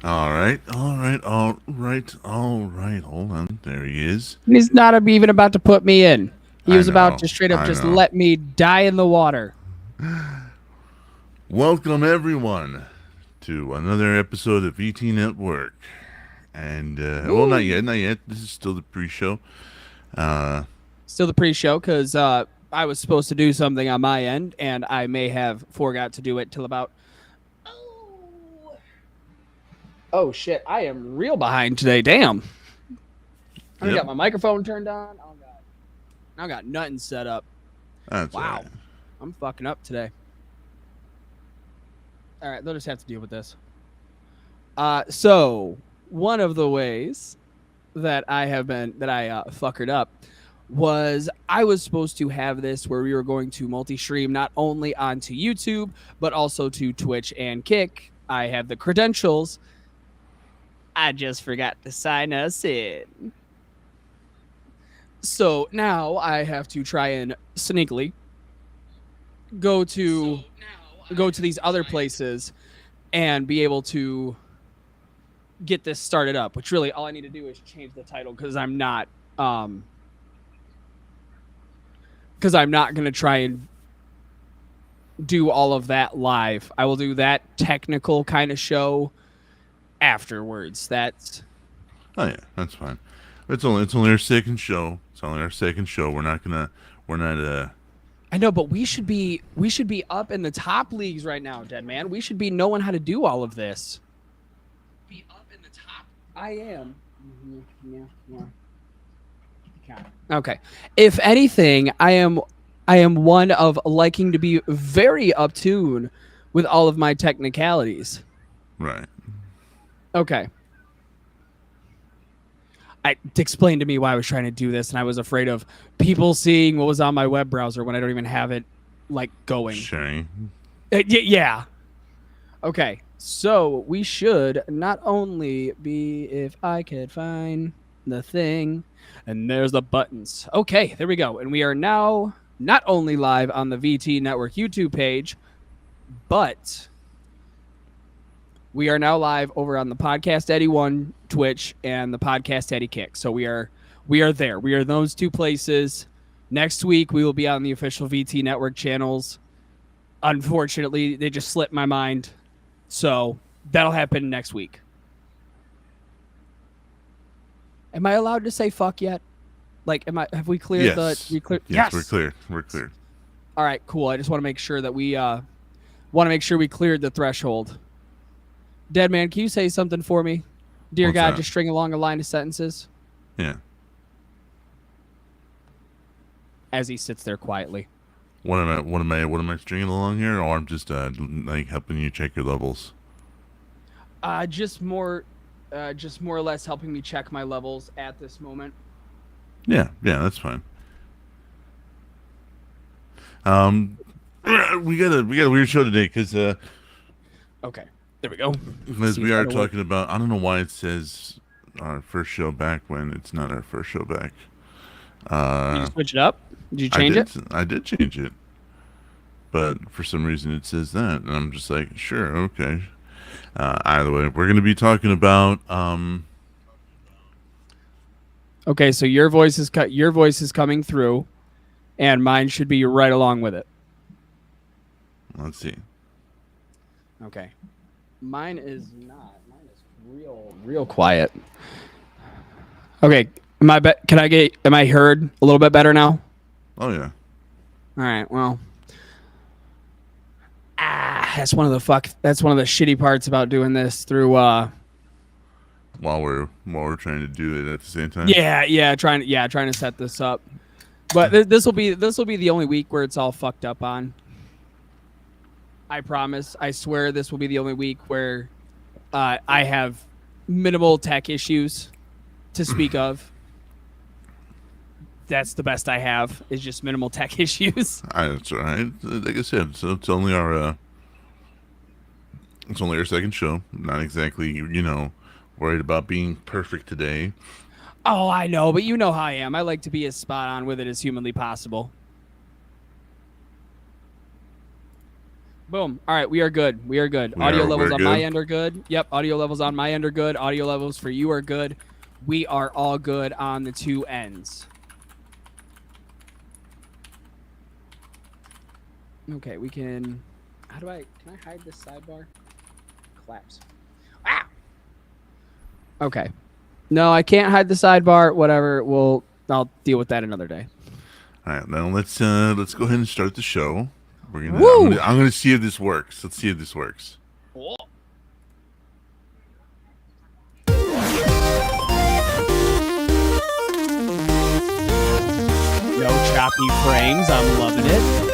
All right, all right, all right, all right. Hold on. There he is. And he's not even about to put me in. He I was about know. to straight up I just know. let me die in the water. Welcome everyone to another episode of VT Network. And well, not Woo! yet, not yet. This is still the pre-show. Uh, Still the pre-show because I was supposed to do something on my end, and I may have forgot to do it till about. Oh, oh shit! I am real behind today. Damn! I yep, got my microphone turned on. I got nothing set up. that's all right. Wow, I'm fucking up today. All right, they'll just have to deal with this. So one of the ways that I fuckered up was I was supposed to have this where we were going to multi-stream not only onto YouTube but also to Twitch and Kick. I have the credentials. I just forgot to sign us in. So now I have to try and sneakily go to these other places and be able to get this started up, which really all I need to do is change the title because I'm not going to try and do all of that live. I will do that technical kind of show afterwards. That's Oh yeah, that's fine. It's only our second show. It's only our second show. We're not. I know, but we should be up in the top leagues right now, Dead Man. We should be knowing how to do all of this. Be up in the top. I am. Mm-hmm. Yeah. Okay. If anything, I am one of liking to be very up tune with all of my technicalities. Right. Okay. Explain to me why I was trying to do this, and I was afraid of people seeing what was on my web browser when I don't even have it like going. Sharing. Yeah. Okay. So we should not only be, if I could find the thing, and there's the buttons. Okay, there we go. And we are now not only live on the VT Network YouTube page, but we are now live over on the Podcast Eddie One Twitch and the Podcast Eddie Kick. So we are there. We are those two places. Next week we will be on the official VT Network channels. Unfortunately, they just slipped my mind. So that'll happen next week. Am I allowed to say fuck yet? Like, have we cleared Yes. Yes. We're clear. We're clear. All right, cool. I just want to make sure that we cleared the threshold. Dead Man, can you say something for me? Dear What's God, that? just string along a line of sentences Yeah. as he sits there quietly. What am I stringing along here, or I'm just like helping you check your levels? Just more or less helping me check my levels at this moment. Yeah, that's fine. We got a weird show today because Okay, there we go. we are talking about. I don't know why it says our first show back when it's not our first show back. Did you switch it up? Did you change it? I did change it, but for some reason it says that, and I'm just like, sure, okay. Either way, we're going to be talking about. Okay, so your voice is coming through, and mine should be right along with it. Let's see. Okay, mine is not. Mine is real quiet. Okay, am I heard a little bit better now? Oh yeah. All right. Well, that's one of the shitty parts about doing this through. While we're trying to do it at the same time. Trying to set this up, but this will be the only week where it's all fucked up on. I promise. I swear this will be the only week where I have minimal tech issues to speak of. That's the best I have, is just minimal tech issues. That's all right. Like I said, so it's only our second show. Not exactly, worried about being perfect today. Oh, I know, but you know how I am. I like to be as spot on with it as humanly possible. Boom. All right, we are good. We are good. Audio levels we're on my good? end are good. Yep, audio levels on my end are good. Audio levels for you are good. We are all good on the two ends. Okay, we can. Can I hide this sidebar? Collapse. Ah. Okay. No, I can't hide the sidebar. Whatever. I'll deal with that another day. All right, now let's go ahead and start the show. Woo! I'm gonna see if this works. Let's see if this works. No choppy frames. I'm loving it.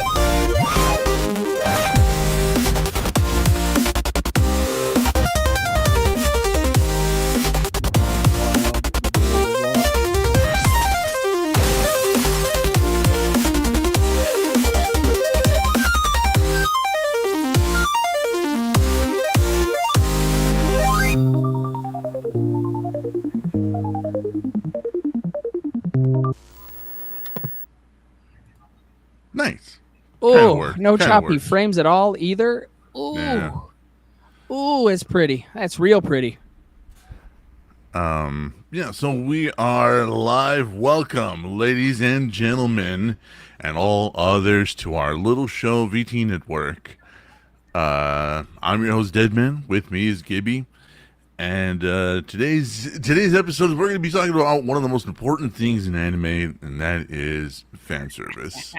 Nice. Oh, worked. no Kinda choppy worked. frames at all either. Ooh. Yeah. Ooh, it's pretty. That's real pretty. Yeah, so we are live. Welcome, ladies and gentlemen, and all others to our little show, VT Network. I'm your host, Deadman. With me is Gibby. And today's episode, we're going to be talking about one of the most important things in anime, and that is fan service.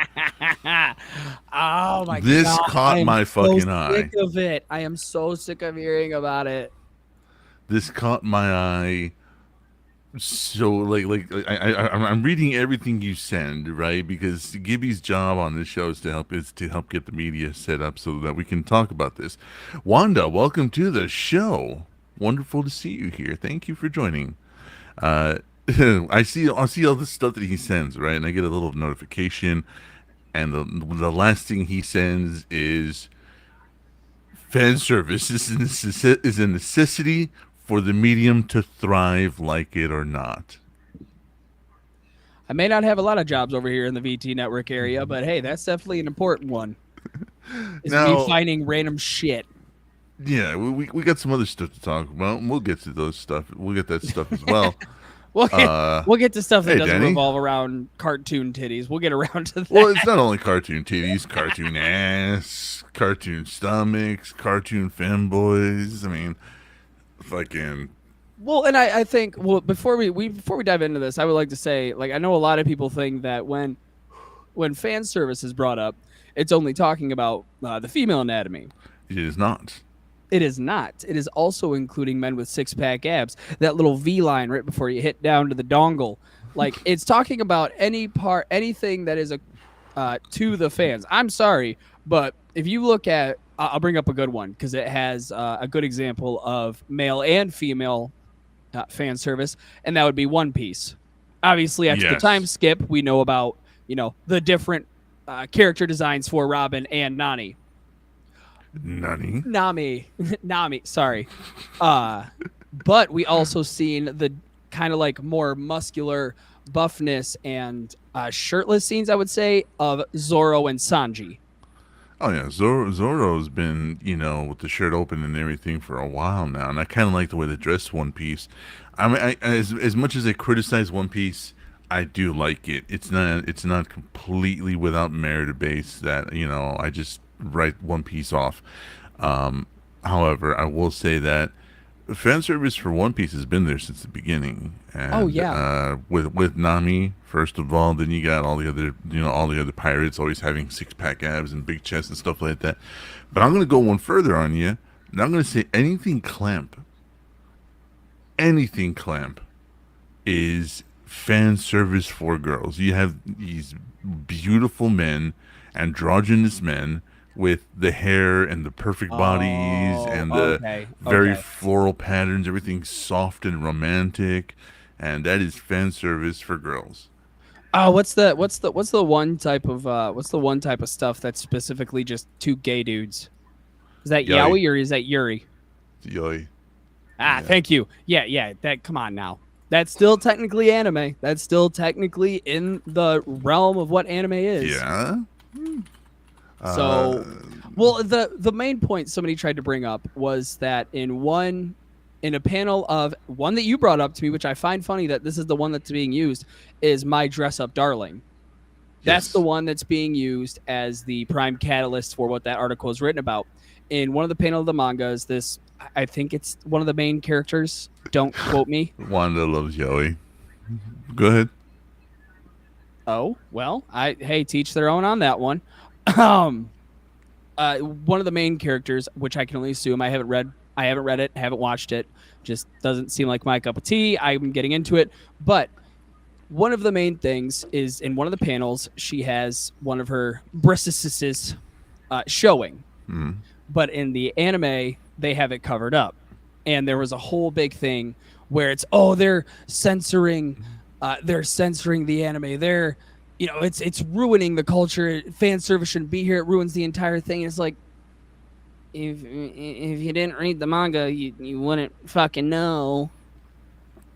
Oh my This god! caught I am my so fucking eye. Sick of it. I am so sick of hearing about it. This caught my eye. So I'm reading everything you send, right? Because Gibby's job on this show is to help get the media set up so that we can talk about this. Wanda, welcome to the show. Wonderful to see you here. Thank you for joining. I see all this stuff that he sends, right? And I get a little notification, and the last thing he sends is fan service is a necessity for the medium to thrive, like it or not. I may not have a lot of jobs over here in the VT network area, but hey, that's definitely an important one. Is Now- me finding random shit. Yeah, we got some other stuff to talk about, and we'll get to those stuff. We'll get that stuff as well. We'll get to stuff that hey, doesn't Danny. revolve around cartoon titties. We'll get around to that. Well, it's not only cartoon titties, cartoon ass, cartoon stomachs, cartoon femboys. I mean, fucking. Well, and I think before we dive into this, I would like to say, like, I know a lot of people think that when fan service is brought up, it's only talking about the female anatomy. It is not. It is not. It is also including men with six-pack abs. That little V line right before you hit down to the dongle. Like, it's talking about anything that is to the fans. I'm sorry, but if you look at, I'll bring up a good one because it has a good example of male and female fan service, and that would be One Piece. Obviously, after the Yes. time skip, we know about the different character designs for Robin and Nami. Nami, sorry. But we also seen the kind of like more muscular buffness and shirtless scenes, I would say, of Zoro and Sanji. Oh yeah, Zoro's been, with the shirt open and everything for a while now, and I kind of like the way they dress One Piece. I mean, as much as I criticize One Piece, I do like it. It's not completely without merit base that I just write One Piece off. However, I will say that fan service for One Piece has been there since the beginning. And, Oh, yeah. With Nami first of all, then you got all the other pirates always having six-pack abs and big chests and stuff like that. But I'm gonna go one further on you, and I'm gonna say anything clamp is fan service for girls. You have these beautiful men, androgynous men with the hair and the perfect bodies and the very floral patterns, everything soft and romantic, and that is fan service for girls. Oh, what's the one type of stuff that's specifically just two gay dudes? Is that Yaoi. Yaoi or is that Yuri? Yoy. Ah, Yeah. thank you. Yeah. That come on now. That's still technically anime. That's still technically in the realm of what anime is. Yeah. So, Well, the main point somebody tried to bring up was that in a panel of one that you brought up to me, which I find funny that this is the one that's being used, is My Dress Up Darling. That's Yes. the one that's being used as the prime catalyst for what that article is written about. In one of the panel of the mangas, this I think it's one of the main characters. Don't quote me. Wanda loves Joey. Go ahead. Oh well, hey, teach their own on that one. Um, one of the main characters, which I can only assume I haven't read it, haven't watched it. Just doesn't seem like my cup of tea. I'm getting into it, but one of the main things is in one of the panels, she has one of her breastises showing, Mm. but in the anime, they have it covered up. And there was a whole big thing where it's, oh, they're censoring the anime. They're, it's ruining the culture. Fan service shouldn't be here. It ruins the entire thing. And it's like, if you didn't read the manga, you wouldn't fucking know.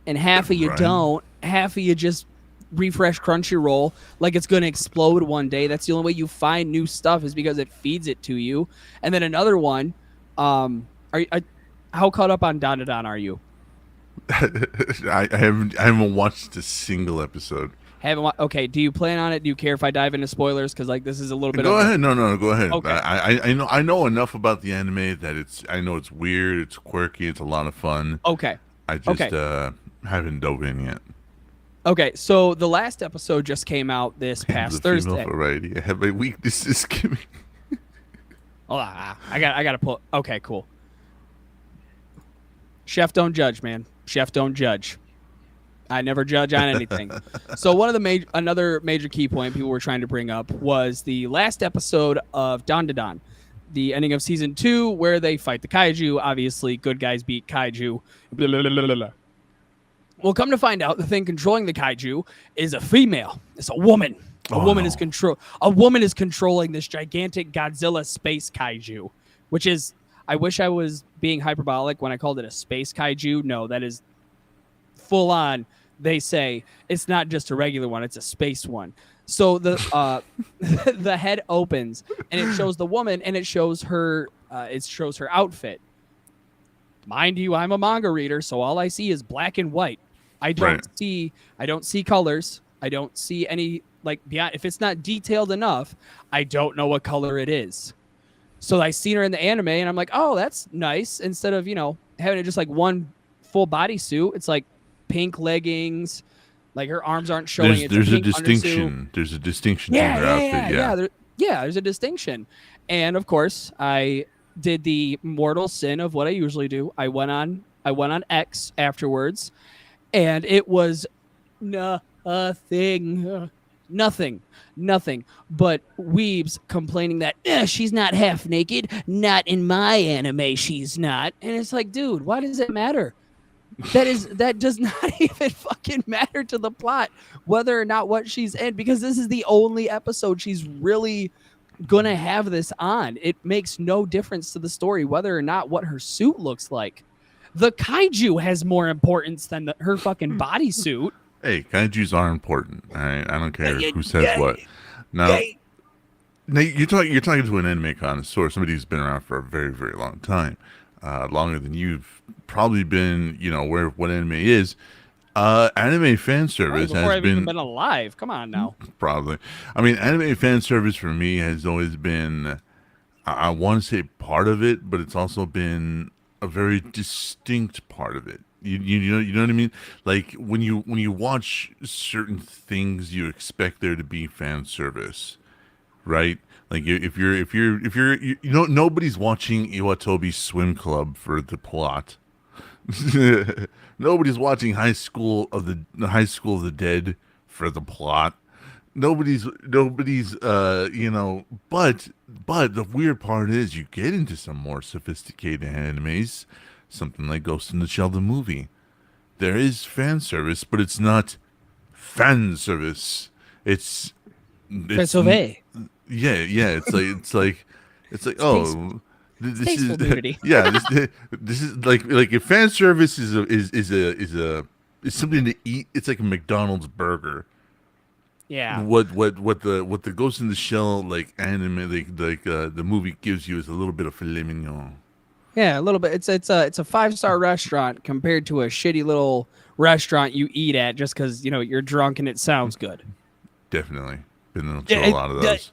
And half of you Right. don't. Half of you just refresh Crunchyroll like it's going to explode one day. That's the only way you find new stuff is because it feeds it to you. And then another one, how caught up on Dandadan are you? I haven't watched a single episode. Okay, do you plan on it? Do you care if I dive into spoilers? Because like this is a little bit Go of ahead. No, go ahead. Okay. I know enough about the anime that I know it's weird, it's quirky, it's a lot of fun. Okay. I just Okay. haven't dove in yet. Okay, so the last episode just came out this The past female Thursday. variety. I have my weaknesses. Kimmy. Hold on, I got to pull. Okay, cool. Chef, don't judge, man. Chef, don't judge. I never judge on anything. So another major key point people were trying to bring up was the last episode of Dandadan, the ending of season 2, where they fight the kaiju. Obviously, good guys beat kaiju. Blah, blah, blah, blah, blah. Well, come to find out, the thing controlling the kaiju is a female. It's a woman. A Oh, woman no. is controlling this gigantic Godzilla space kaiju, which is. I wish I was being hyperbolic when I called it a space kaiju. No, that is full on. They say it's not just a regular one; it's a space one. So the the head opens and it shows the woman and it shows her outfit. Mind you, I'm a manga reader, so all I see is black and white. I don't see colors. I don't see any beyond. If it's not detailed enough, I don't know what color it is. So I seen her in the anime, and I'm like, oh, that's nice. Instead of having it just like one full bodysuit, it's like pink leggings. Like her arms aren't showing. There's a pink distinction. undersuit. There's a distinction to her outfit. Yeah. There's a distinction, and of course, I did the mortal sin of what I usually do. I went on X afterwards, and it was nothing but weebs complaining that she's not half naked. Not in my anime, she's not. And it's like, dude, why does it matter? That does not even fucking matter to the plot whether or not what she's in, because this is the only episode she's really gonna have this on. It makes no difference to the story whether or not what her suit looks like. The kaiju has more importance than her fucking bodysuit. Hey, kaijus are important. All right, I don't care Yeah, who says yeah, what. Now, yeah. you're talking to an anime connoisseur, somebody who's been around for a very, very long time, longer than you've probably been. Where what anime is. Anime fan service Before has I've even been alive. Come on now. probably. I mean, anime fan service for me has always been. I want to say part of it, but it's also been a very distinct part of it. You know what I mean? Like when you watch certain things, you expect there to be fan service, right? Like if you're nobody's watching Iwatobi Swim Club for the plot. Nobody's watching High School of the Dead for the plot. Nobody's but the weird part is you get into some more sophisticated animes, something like Ghost in the Shell the movie. There is fan service, but it's not fan service. It's Sauvé. yeah. It's like oh, this is Tasteful nudity. yeah. This is like if fan service is something to eat. It's like a McDonald's burger. Yeah. What the Ghost in the Shell like anime the movie gives you is a little bit of filet mignon. Yeah, a little bit. It's a 5-star restaurant compared to a shitty little restaurant you eat at just because you're drunk and it sounds good. Definitely been Yeah, through a lot of those.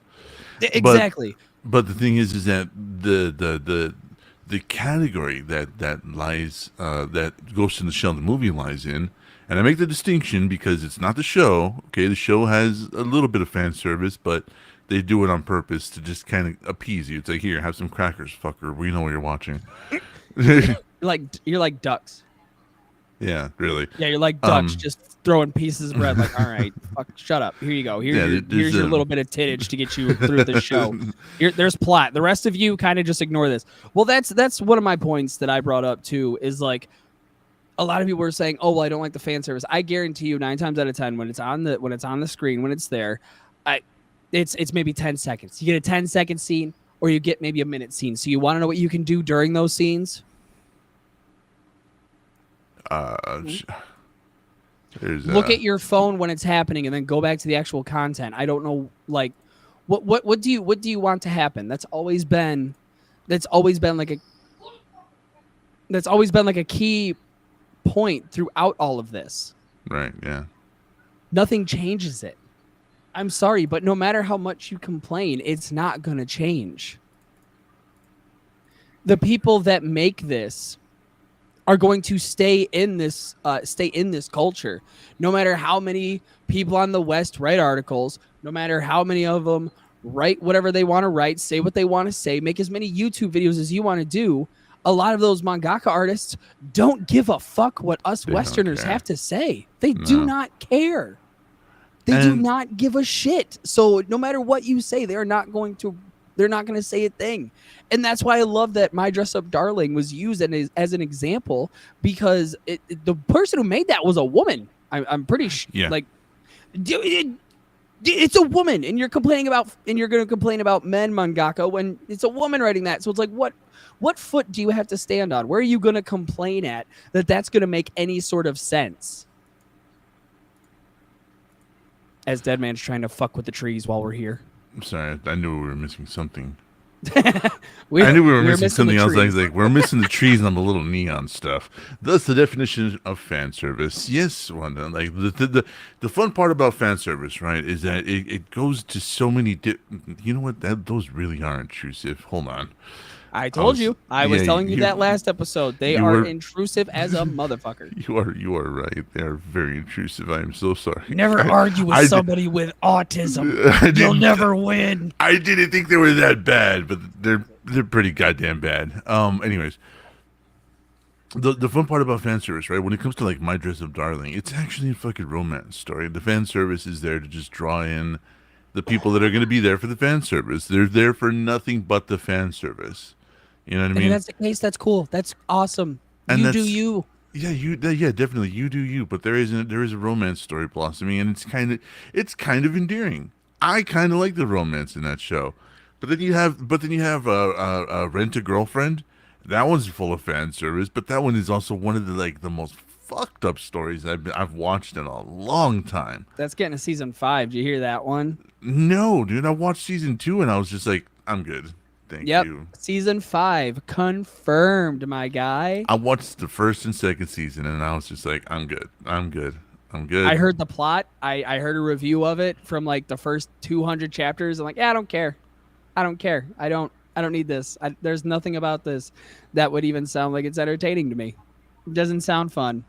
But exactly. but the thing is that the category that Ghost in the Shell the movie lies in, and I make the distinction because it's not the show. Okay, the show has a little bit of fan service, but they do it on purpose to just kind of appease you. It's like, here, have some crackers, fucker. We know what you're watching. You're like ducks. Yeah, really. Yeah, you're like Um, ducks, just throwing pieces of bread. Like, all right, fuck, shut up. Here you go. Here's your little bit of tittage to get you through the show. There's plot. The rest of you kind of just ignore this. Well, that's one of my points that I brought up too. Is like a lot of people were saying, "Oh, well, I don't like the fan service." I guarantee you, 9 times out of 10, when it's on the screen, when it's there, it's maybe 10 seconds. You get a 10-second scene, or you get maybe a minute scene. So you want to know what you can do during those scenes? Look at your phone when it's happening, and then go back to the actual content. I don't know, like, what do you want to happen? That's always been like a key point throughout all of this. right. Yeah. Nothing changes it. I'm sorry, but no matter how much you complain, it's not gonna change. The people that make this are going to stay in this culture, no matter how many people on the West write articles, no matter how many of them write whatever they want to write, say what they want to say, make as many YouTube videos as you want to do. A lot of those mangaka artists don't give a fuck what us They don't Westerners care. have to say. They do No. not care. They do And- not give a shit. So no matter what you say, they're not going to say a thing. And that's why I love that My Dress Up Darling was used as an example, because the person who made that was a woman. I'm pretty Yeah. like it's a woman, and you're going to complain about men mangaka when it's a woman writing that. So it's like, what foot do you have to stand on? Where are you going to complain at that's going to make any sort of sense? As Deadman's trying to fuck with the trees while we're here. I'm sorry. I knew we were missing something. We I knew we were missing the something else. I was trees. like, we're missing the trees and the little neon stuff. That's the definition of fan service. Yes, Wanda. Like the fun part about fan service, right, is that it goes to so many. You know what? Those really are intrusive. Hold on. I told you. I was yeah, telling you you- that last episode. They you are were- intrusive as a motherfucker. You are right. They are very intrusive. I am so sorry. Never argue with I did- somebody with autism. I You'll didn't- never win. I didn't think they were that bad, but they're pretty goddamn bad. Anyways, the fun part about fan service, right? When it comes to like My Dress Up Darling, it's actually a fucking romance story. The fan service is there to just draw in the people that are going to be there for the fan service. They're there for nothing but the fan service. You know what I And mean? if that's the case, that's cool. That's awesome. And You do that's- you. Yeah, definitely. You do you, but there is a romance story blossoming, and it's kind of endearing. I kind of like the romance in that show, but then you have Rent a Girlfriend. That one's full of fan service, but that one is also one of the most fucked up stories I've watched in a long time. That's getting a season 5. Did you hear that one? No, dude, I watched season 2 and I was just like, I'm good, thank Yep. you. Season 5 confirmed, my guy. I watched the first and second season and I was just like, I'm good. I heard the plot. I heard a review of it from like the first 200 chapters. I'm like, yeah, I don't care. I don't need this. There's nothing about this that would even sound like it's entertaining to me. It doesn't sound fun.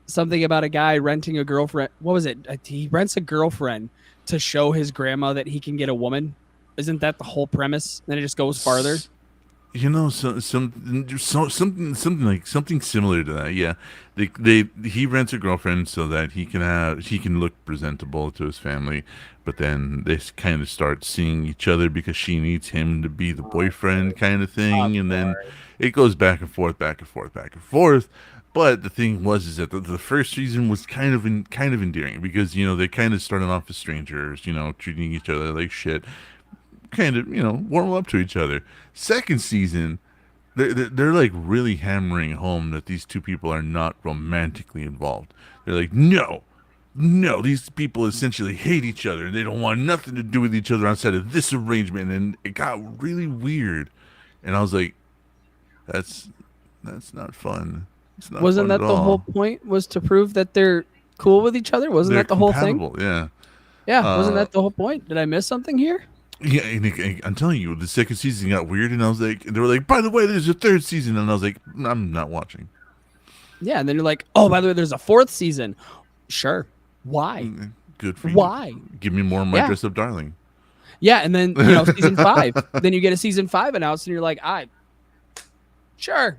Something about a guy renting a girlfriend. What was it? He rents a girlfriend to show his grandma that he can get a woman. Isn't that the whole premise? Then it just goes farther. You know, something similar to that. Yeah, he rents a girlfriend so that he can look presentable to his family, but then they kind of start seeing each other because she needs him to be the boyfriend kind of thing, and then it goes back and forth, back and forth, back and forth. But the thing is that the first season was kind of endearing because they kind of started off as strangers, treating each other like shit, kind of warm up to each other. Second season, they're like really hammering home that these two people are not romantically involved. They're like, no, no, these people essentially hate each other. They don't want nothing to do with each other outside of this arrangement. And it got really weird. And I was like, that's not fun. It's not Wasn't fun that at the whole all. point? Was to prove that they're cool with each other? Wasn't They're that the whole thing? compatible, yeah. Yeah, wasn't Uh, that the whole point? Did I miss something here? yeah, and I'm telling you, the second season got weird, and I was like, they were like, by the way, there's a third season, and I was like, I'm not watching. Yeah, and then you're like, oh, by the way, there's a fourth season. Sure. Why? Good for you. Why? Give me more of my Yeah. dress up darling. Yeah, and then season 5. Then you get a season 5 announced, and you're like, sure.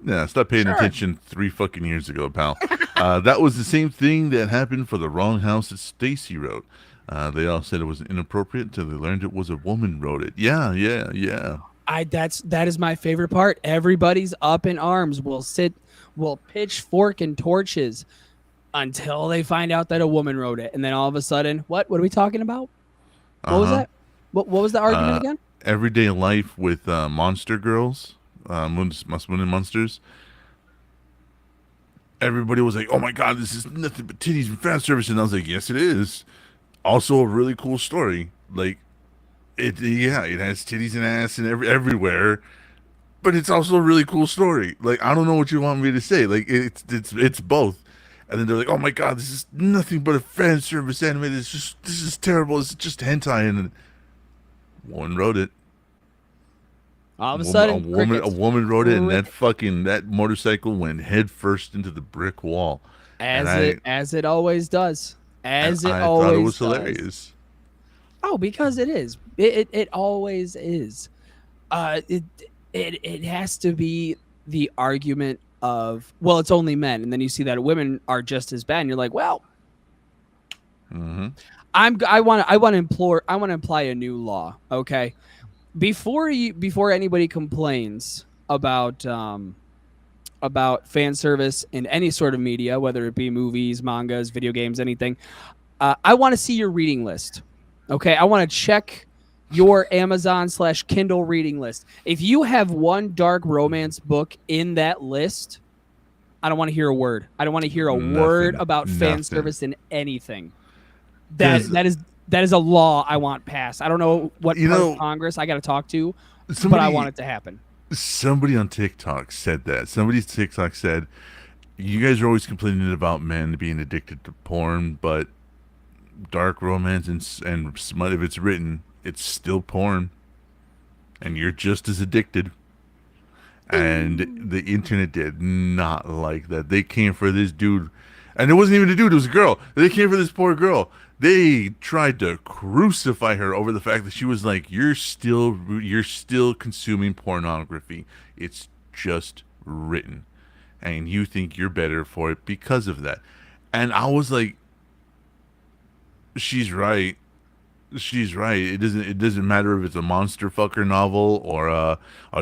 Yeah, stop paying Sure. attention 3 fucking years ago, pal. That was the same thing that happened for the wrong house that Stacy wrote. They all said it was inappropriate until they learned it was a woman wrote it. Yeah. That is my favorite part. Everybody's up in arms. We'll pitchfork and torches until they find out that a woman wrote it, and then all of a sudden, what are we talking about? What was that? What was the argument again? Everyday life with monster girls, Moon and Monsters. Everybody was like, "Oh my god, this is nothing but titties and fan service," and I was like, "Yes, it is." Also, a really cool story. Like, it has titties and ass and everywhere, but it's also a really cool story. Like, I don't know what you want me to say. Like, it's both. And then they're like, "Oh my god, this is nothing but a fan service anime. This is terrible. It's just hentai." And then one wrote it. All of a sudden, A woman wrote it, and crickets. that motorcycle went head first into the brick wall. as it always does. As it I always thought it was does. hilarious. Oh, because it is. It always is. It has to be the argument of, well, it's only men, and then you see that women are just as bad, and you're like, well, Hmm. I want to imply a new law, okay? Before anybody complains about fan service in any sort of media, whether it be movies, mangas, video games, anything, I want to see your reading list. Okay, I want to check your Amazon/Kindle reading list. If you have one dark romance book in that list, I don't want to hear a word. I don't want to hear a word about fan Nothing. service in anything. That is a law I want passed. I don't know what part of Congress I got to talk to, but I want it to happen. Somebody on TikTok said that. Somebody's TikTok said, "You guys are always complaining about men being addicted to porn, but dark romance and smut, if it's written, it's still porn, and you're just as addicted." And the internet did not like that. They came for this dude, and it wasn't even a dude; it was a girl. They came for this poor girl. They tried to crucify her over the fact that she was like, you're still consuming pornography. It's just written, and you think you're better for it because of that." And I was like, she's right. She's right. It doesn't matter if it's a monster fucker novel or a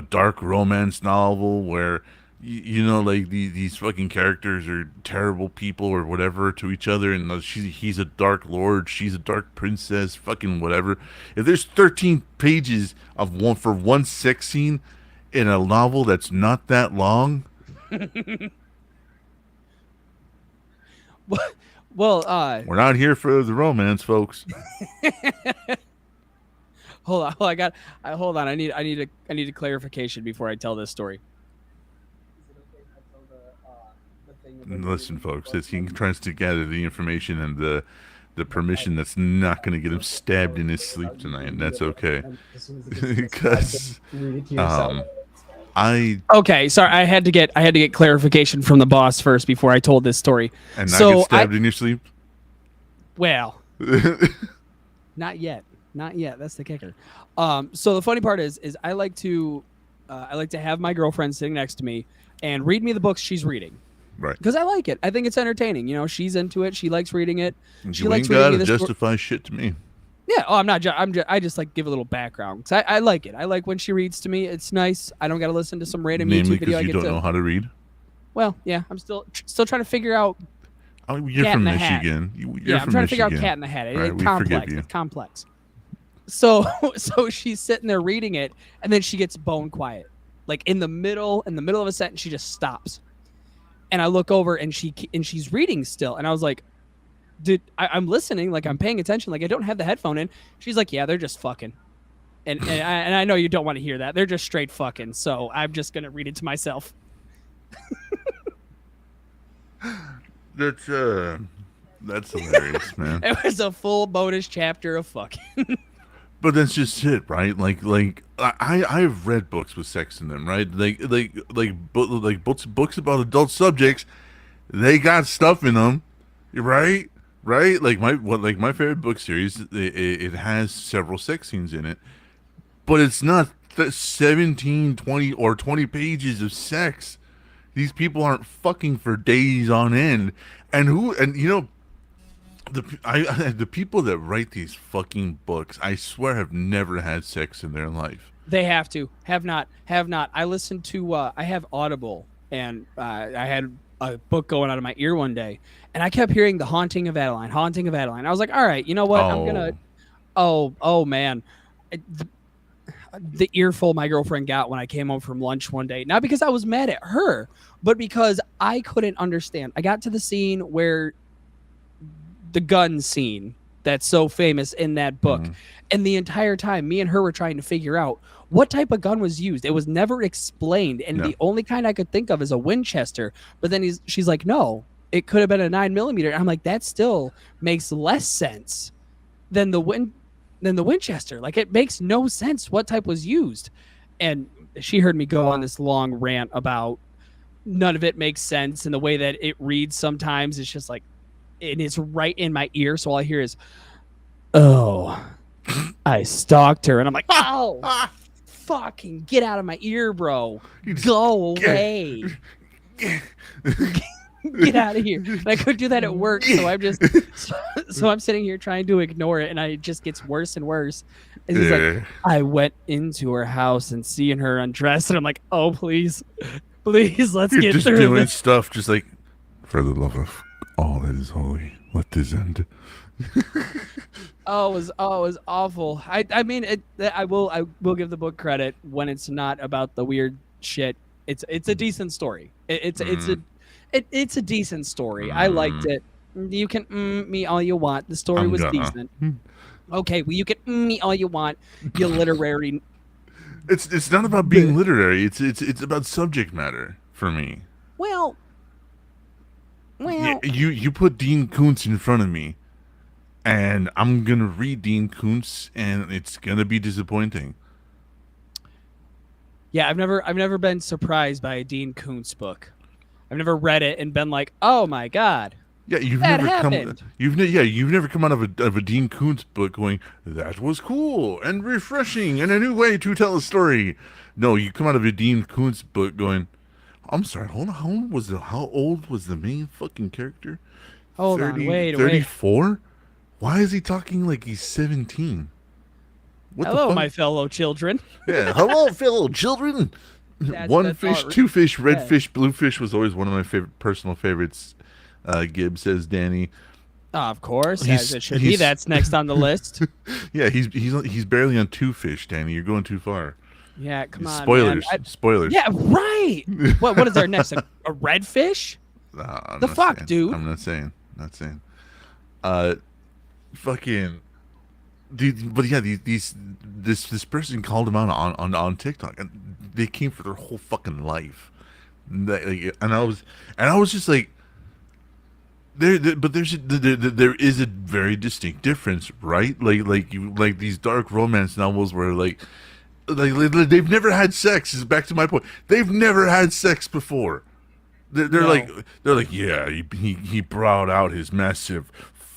dark romance novel where like these fucking characters are terrible people or whatever to each other, and he's a dark lord, she's a dark princess, fucking whatever. If there's 13 pages of one sex scene in a novel that's not that long, well, we're not here for the romance, folks. hold on. Hold on. I need a clarification before I tell this story. Listen, folks, as he tries to gather the information and the permission that's not going to get him stabbed in his sleep tonight, and that's okay. Because okay, sorry, I had to get clarification from the boss first before I told this story. And not get stabbed in your sleep? Well, not yet. That's the kicker. So the funny part is I like to have my girlfriend sitting next to me and read me the books she's reading. Right. Because I like it. I think it's entertaining. She's into it. She likes reading it. She you likes ain't gotta reading justify shit to me. Yeah. Oh, I'm not. I just like give a little background because I like it. I like when she reads to me. It's nice. I don't got to listen to some random Namely YouTube video. because you don't know how to read. Well, yeah. I'm still trying to figure out. You're Cat from in the Michigan. Yeah, I'm trying to figure out Cat in the Hat. Right, It's complex. It's complex. So she's sitting there reading it, and then she gets bone quiet, like in the middle of a sentence, she just stops. And I look over, and she's reading still, and I was like, dude, I'm listening, like I'm paying attention, like I don't have the headphone in. She's like, yeah, they're just fucking. And I know you don't want to hear that. They're just straight fucking. So I'm just gonna read it to myself. That's that's hilarious, man. It was a full bonus chapter of fucking. But that's just it, right? Like I've read books with sex in them, right? Like books about adult subjects. They got stuff in them, right? Right? Like my favorite book series, it has several sex scenes in it, but it's not 17, 20, or 20 pages of sex. These people aren't fucking for days on end. And you know, the people that write these fucking books, I swear, have never had sex in their life. They have to. Have not. Have not. I listened to. I have Audible, and I had a book going out of my ear one day, and I kept hearing "The Haunting of Adeline," "Haunting of Adeline." I was like, "All right, you know what? I'm gonna." Oh man, the earful my girlfriend got when I came home from lunch one day. Not because I was mad at her, but because I couldn't understand. I got to the scene where the gun scene that's so famous in that book. And the entire time, me and her were trying to figure out what type of gun was used. It was never explained. And the only kind I could think of is a Winchester. But then she's like, no, it could have been a 9mm. And I'm like, that still makes less sense than the Winchester. Like, it makes no sense what type was used. And she heard me go on this long rant about none of it makes sense. And the way that it reads sometimes, it's just like, and it's right in my ear. So all I hear is, oh, I stalked her. And I'm like, oh, fucking get out of my ear, bro. Go away. Get out of here. And I could do that at work. So I'm sitting here trying to ignore it. And it just gets worse and worse. And he's like, I went into her house and seeing her undressed. And I'm like, oh, please, let's get just through doing this. stuff just like, for the love of all that is holy, let this end. Oh, it was awful. I mean, I will give the book credit when it's not about the weird shit. It's a decent story. It's a decent story. I liked it. You can me all you want. The story was decent. Okay, well, you can me all you want. You literary. It's not about being literary. It's about subject matter for me. Well, yeah, you put Dean Koontz in front of me, and I'm gonna read Dean Koontz, and it's gonna be disappointing. Yeah, I've never been surprised by a Dean Koontz book. I've never read it and been like, oh my god. Yeah, you've that never happened. you've never come out of a Dean Koontz book going, that was cool and refreshing and a new way to tell a story. No, you come out of a Dean Koontz book going, I'm sorry, hold on, how old was the main fucking character? Hold on, wait. 34? Why is he talking like he's 17? What Hello, my fellow children. Yeah, hello, fellow children. One fish, two fish, red fish, blue fish was always one of my personal favorites. Gibbs says Danny. Of course, as it should be. That's next on the list. Yeah, he's barely on two fish, Danny. You're going too far. Yeah, come on. Spoilers. Man. Spoilers. Yeah, right. What is there next? A redfish? The fuck, dude? I'm not saying. Fucking. Dude, but yeah, this person called him out on TikTok, and they came for their whole fucking life. And I was just like, there is a very distinct difference, right? Like these dark romance novels where like they've never had sex. Is back to my point. They've never had sex before. They're like, yeah, he brought out his massive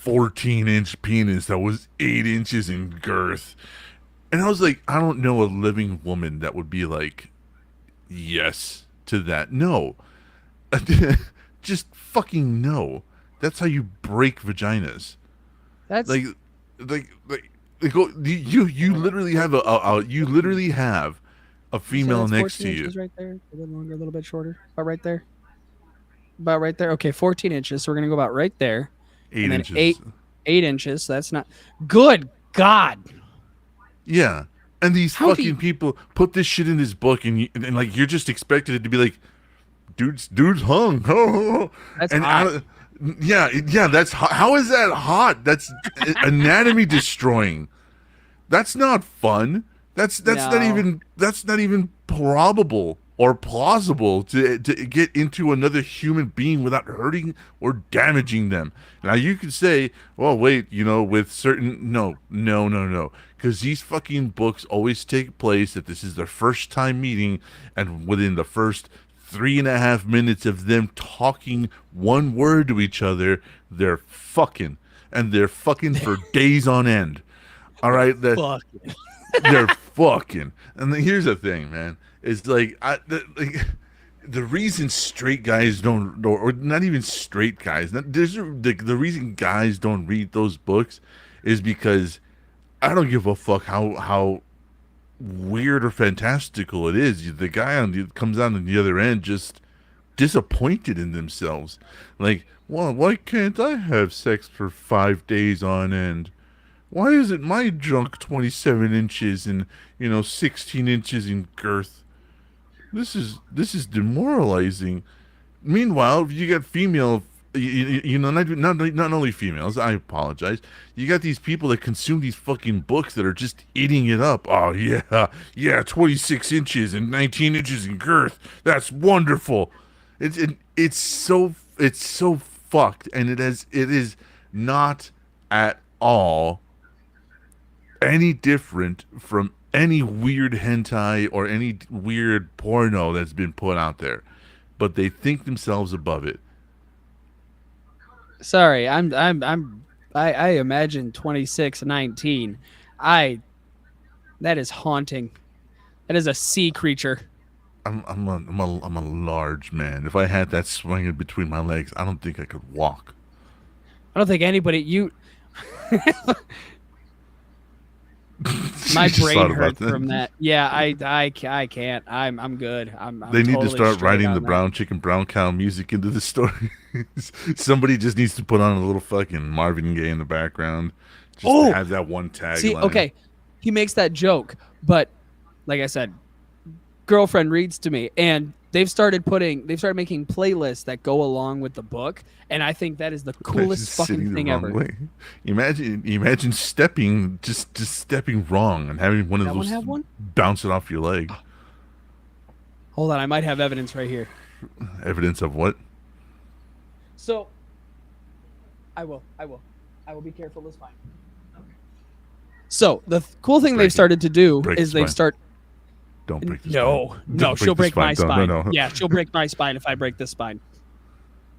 14-inch penis that was 8 inches in girth. And I was like, I don't know a living woman that would be like, yes to that. No. Just fucking no. That's how you break vaginas. That's like you literally have a female next to you. Right there, a little longer, a little bit shorter, about right there. Okay, 14 inches. So we're gonna go about right there. 8 inches. 8 inches. So that's not good. God. Yeah, and these fucking people put this shit in his book, and like you're just expected it to be like, dude's hung. That's and hot. Yeah. That's how is that hot? That's anatomy destroying. That's not fun. No. That's not even probable or plausible to get into another human being without hurting or damaging them. Now you could say, well, wait, with certain no, because these fucking books always take place that this is their first time meeting, and within the first 3.5 minutes of them talking one word to each other, they're fucking, and they're fucking for days on end. All right, Fuck. they're fucking. And then here's the thing, man. It's like the reason straight guys don't, or not even straight guys, the reason guys don't read those books is because I don't give a fuck how weird or fantastical it is. The guy comes out on the other end just disappointed in themselves. Like, well, why can't I have sex for 5 days on end? Why isn't my junk 27 inches and 16 inches in girth? This is demoralizing. Meanwhile, you got female, not only females. I apologize. You got these people that consume these fucking books that are just eating it up. Oh yeah, 26 inches and 19 inches in girth. That's wonderful. It's so fucked, and it is not at all any different from any weird hentai or any weird porno that's been put out there, but they think themselves above it. Sorry, I imagine 2619. I That is haunting. That is a sea creature. I'm a large man. If I had that swinging between my legs, I don't think I could walk. I don't think anybody my You just brain thought about hurts from that. Yeah, I can't. I'm good. I'm They need to totally start straight writing on the that. brown chicken, brown cow music into the story. Somebody just needs to put on a little fucking Marvin Gaye in the background, just to Oh, have that one tagline. see, okay, he makes that joke, but like I said, girlfriend reads to me, and they've started making playlists that go along with the book, and I think that is the Imagine coolest sitting fucking the thing wrong ever. way. Imagine stepping just stepping wrong and having one of That one those have one? bounce it off your leg. Hold on, I might have evidence right here. Evidence of what? So, I will be careful. It's fine. So the cool thing Break they've it. started to do Break is the they've spine. start. Don't break the No, spine. no, Don't she'll break break the my spine. No. Yeah, she'll break my spine if I break the spine.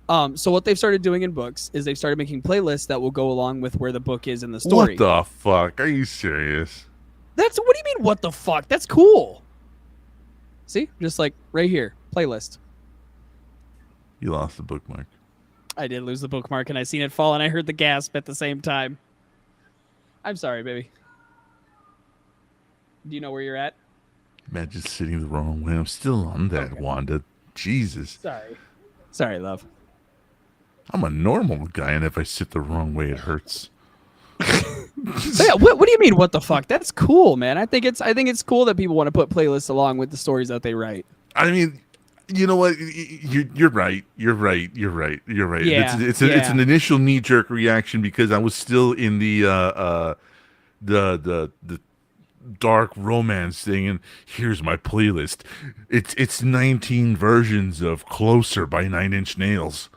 So what they've started doing in books is they've started making playlists that will go along with where the book is in the story. What the fuck? Are you serious? What do you mean? What the fuck? That's cool. See, just like right here, playlist. You lost the bookmark. I did lose the bookmark, and I seen it fall, and I heard the gasp at the same time. I'm sorry, baby. Do you know where you're at? Man, just sitting the wrong way. I'm still on that, Okay. Wanda. Jesus. Sorry, love. I'm a normal guy, and if I sit the wrong way, it hurts. So yeah, what do you mean? What the fuck? That's cool, man. I think it's cool that people want to put playlists along with the stories that they write. I mean, you know what? You're right. You're right. Yeah, It's yeah. an initial knee jerk reaction because I was still in the dark romance thing, and here's my playlist. It's 19 versions of "Closer" by Nine Inch Nails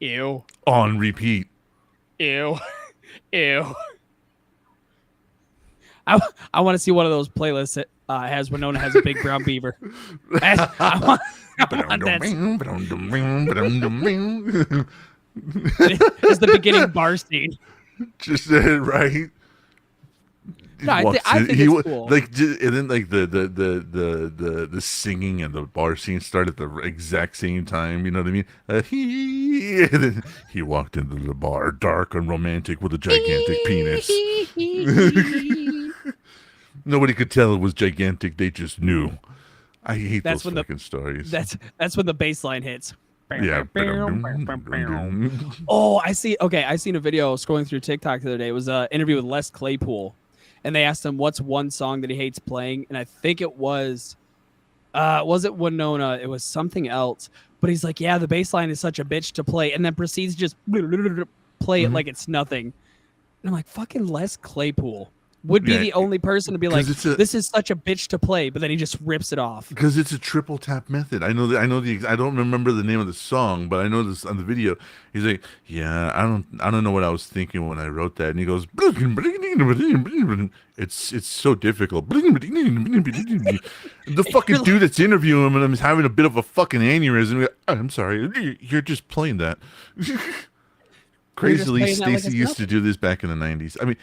Ew, on repeat. ew, ew. I want to see one of those playlists that has Winona has a big brown beaver. I want that. It's the beginning bar scene. Just right. No, I Walks I in- think he it's wa- cool. Like, and then like the singing and the bar scene start at the exact same time. You know what I mean? And then he walked into the bar, dark and romantic, with a gigantic penis. Nobody could tell it was gigantic. They just knew. I hate That's those when the- fucking stories. That's when the bass line hits. Yeah. Oh, I see. Okay, I seen a video scrolling through TikTok the other day. It was an interview with Les Claypool, and they asked him what's one song that he hates playing, and I think it was Was it Winona? It was something else. But he's like, yeah, the bass line is such a bitch to play, and then proceeds to just play it Mhm. like it's nothing. And I'm like, fucking Les Claypool would be Yeah, the only person to be like, because it's a this is such a bitch to play, but then he just rips it off. because it's a triple tap method. I know that. I know I don't remember the name of the song, but I know this on the video. He's like, "Yeah, I don't know what I was thinking when I wrote that." And he goes, it's so difficult." The fucking dude that's interviewing him is having a bit of a fucking aneurysm. I'm sorry, you're just playing that. You're just Crazily, playing that like Stacy it's used to nothing. do this back in the 90s. I mean,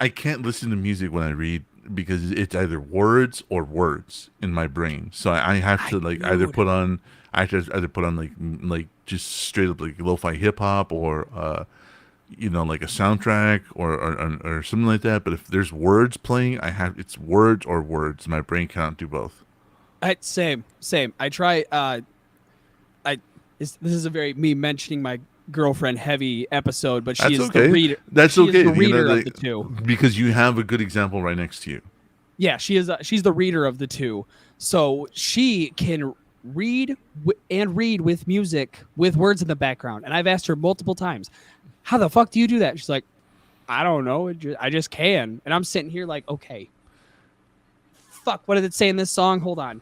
I can't listen to music when I read because it's either words or words in my brain. So I have to like either Dude. put on I have to either put on like just straight up like lo-fi hip hop or like a soundtrack or something like that. But if there's words playing, it's words or words. My brain cannot do both. Same. I try. I this is a very me mentioning my girlfriend heavy episode, but she That's is the okay. reader. That's She is okay. the reader of the two. Because you have a good example right next to you. Yeah, she is. She's the reader of the two, so she can read with music with words in the background. And I've asked her multiple times, "How the fuck do you do that?" She's like, "I don't know. I just can." And I'm sitting here like, "Okay, fuck. What did it say in this song? Hold on."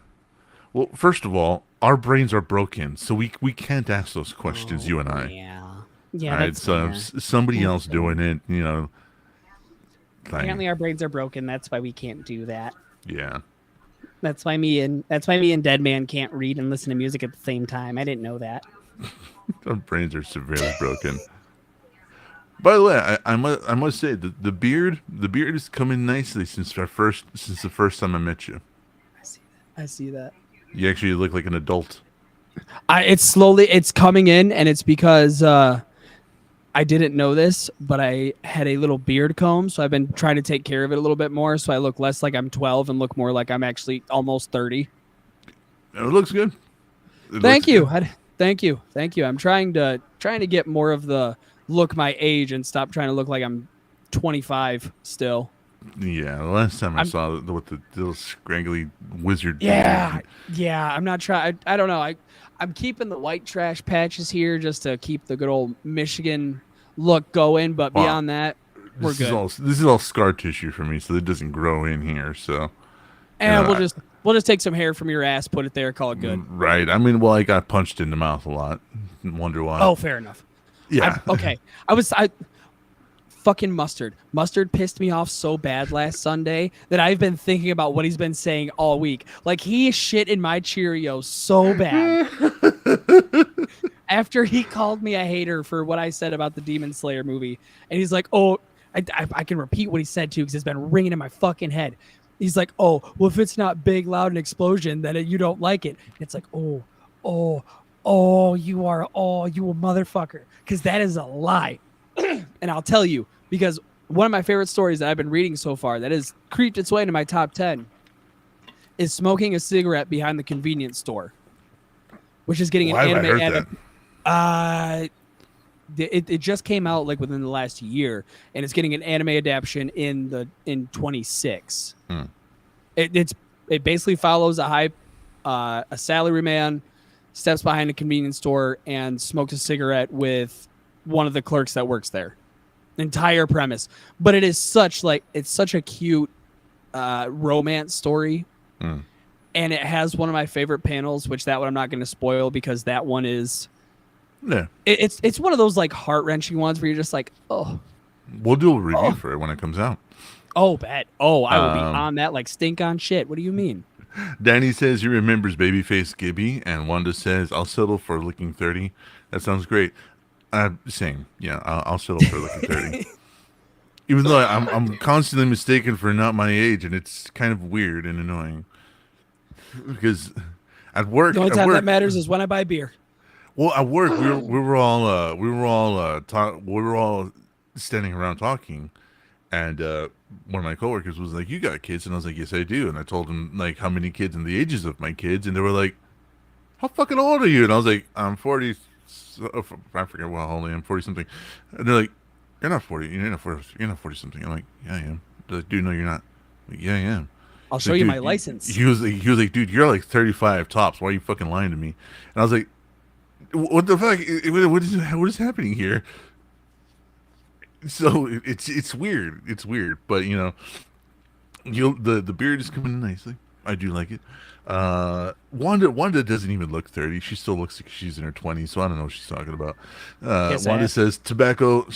Well, first of all, our brains are broken, so we can't ask those questions. Oh You and I. yeah, All yeah, right. that's So fair. if somebody That's else fair. doing it, Apparently, thing. our brains are broken. That's why we can't do that. Yeah. That's why me and Dead Man can't read and listen to music at the same time. I didn't know that. Our brains are severely broken. By the way, I must say the beard is coming nicely since the first time I met you. I see that. You actually look like an adult. It's coming in, and it's because I didn't know this, but I had a little beard comb, so I've been trying to take care of it a little bit more, so I look less like I'm 12 and look more like I'm actually almost 30. It looks good. It looks Thank you. good. Thank you. I'm trying to get more of the look my age and stop trying to look like I'm 25 still. Yeah. The last time I I'm saw with the little scraggly wizard yeah, beard. yeah. I'm not trying. I don't know. I'm keeping the white trash patches here just to keep the good old Michigan look going, but Wow. beyond that, we're good. This is all scar tissue for me, so it doesn't grow in here. So you know, And we'll just take some hair from your ass, put it there, call it good. right. I mean, well, I got punched in the mouth a lot. Wonder why. Oh, fair enough. Yeah. Okay. I fucking Mustard. Mustard pissed me off so bad last Sunday that I've been thinking about what he's been saying all week. Like he shit in my Cheerios so bad. After he called me a hater for what I said about the Demon Slayer movie, and he's like, "Oh, I can repeat what he said too because it's been ringing in my fucking head." He's like, "Oh, well, if it's not big, loud, and explosion, then you don't like it." It's like, "Oh, oh, you a motherfucker," because that is a lie. And I'll tell you because one of my favorite stories that I've been reading so far that has creeped its way into my top 10 is smoking a cigarette behind the convenience store, which is getting an Why have I anime heard that? it just came out like within the last year, and it's getting an anime adaptation in 26. Hmm. It basically follows a salaryman steps behind a convenience store and smokes a cigarette with one of the clerks that works there. Entire premise, but it's such a cute romance story. Hmm. And it has one of my favorite panels, which that one I'm not going to spoil because that one is Yeah. it's one of those like heart wrenching ones where you're just like, We'll do a review Oh. for it when it comes out. bet. I will be Um, on that like stink on shit. What do you mean? Danny says he remembers Babyface Gibby, and Wanda says, "I'll settle for looking 30." That sounds great. Same. Yeah, I'll settle for looking 30. Even though I'm constantly mistaken for not my age, and it's kind of weird and annoying. Because at work, The only at time that work, matters is when I buy beer. well, at work, we were all standing around talking, and one of my coworkers was like, "You got kids?" And I was like, "Yes, I do." And I told him like how many kids and the ages of my kids, and they were like, "How fucking old are you?" And I was like, "I'm 40." I forget what old I am, 40 something. And they're like, "You're not 40. You're not 40. You're not 40 something." I'm like, "Yeah, I am." They're like, "Dude, no, you're not." I'm like, "Yeah, I am." I'll He's show like, you dude, my license. he was like, dude, you're like 35 tops. Why are you fucking lying to me? And I was like, what the fuck? What is happening here? So it's weird. It's weird, but the beard is coming in nicely. I do like it. Wanda doesn't even look 30. She still looks like she's in her 20s. So I don't know what she's talking about. Kiss Wanda ass. says tobacco.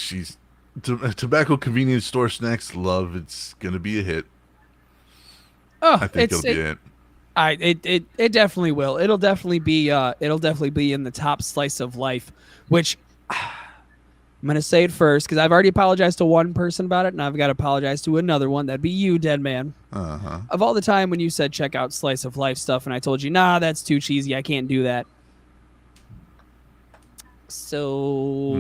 Tobacco convenience store snacks. Love. It's gonna be a hit. Oh, I think it'll be it. it definitely will. It'll definitely be in the top slice of life, which I'm gonna say it first because I've already apologized to one person about it, and I've got to apologize to another one. That'd be you, Dead Man. Uh-huh. Of all the time when you said check out slice of life stuff, and I told you, nah, that's too cheesy. I can't do that. So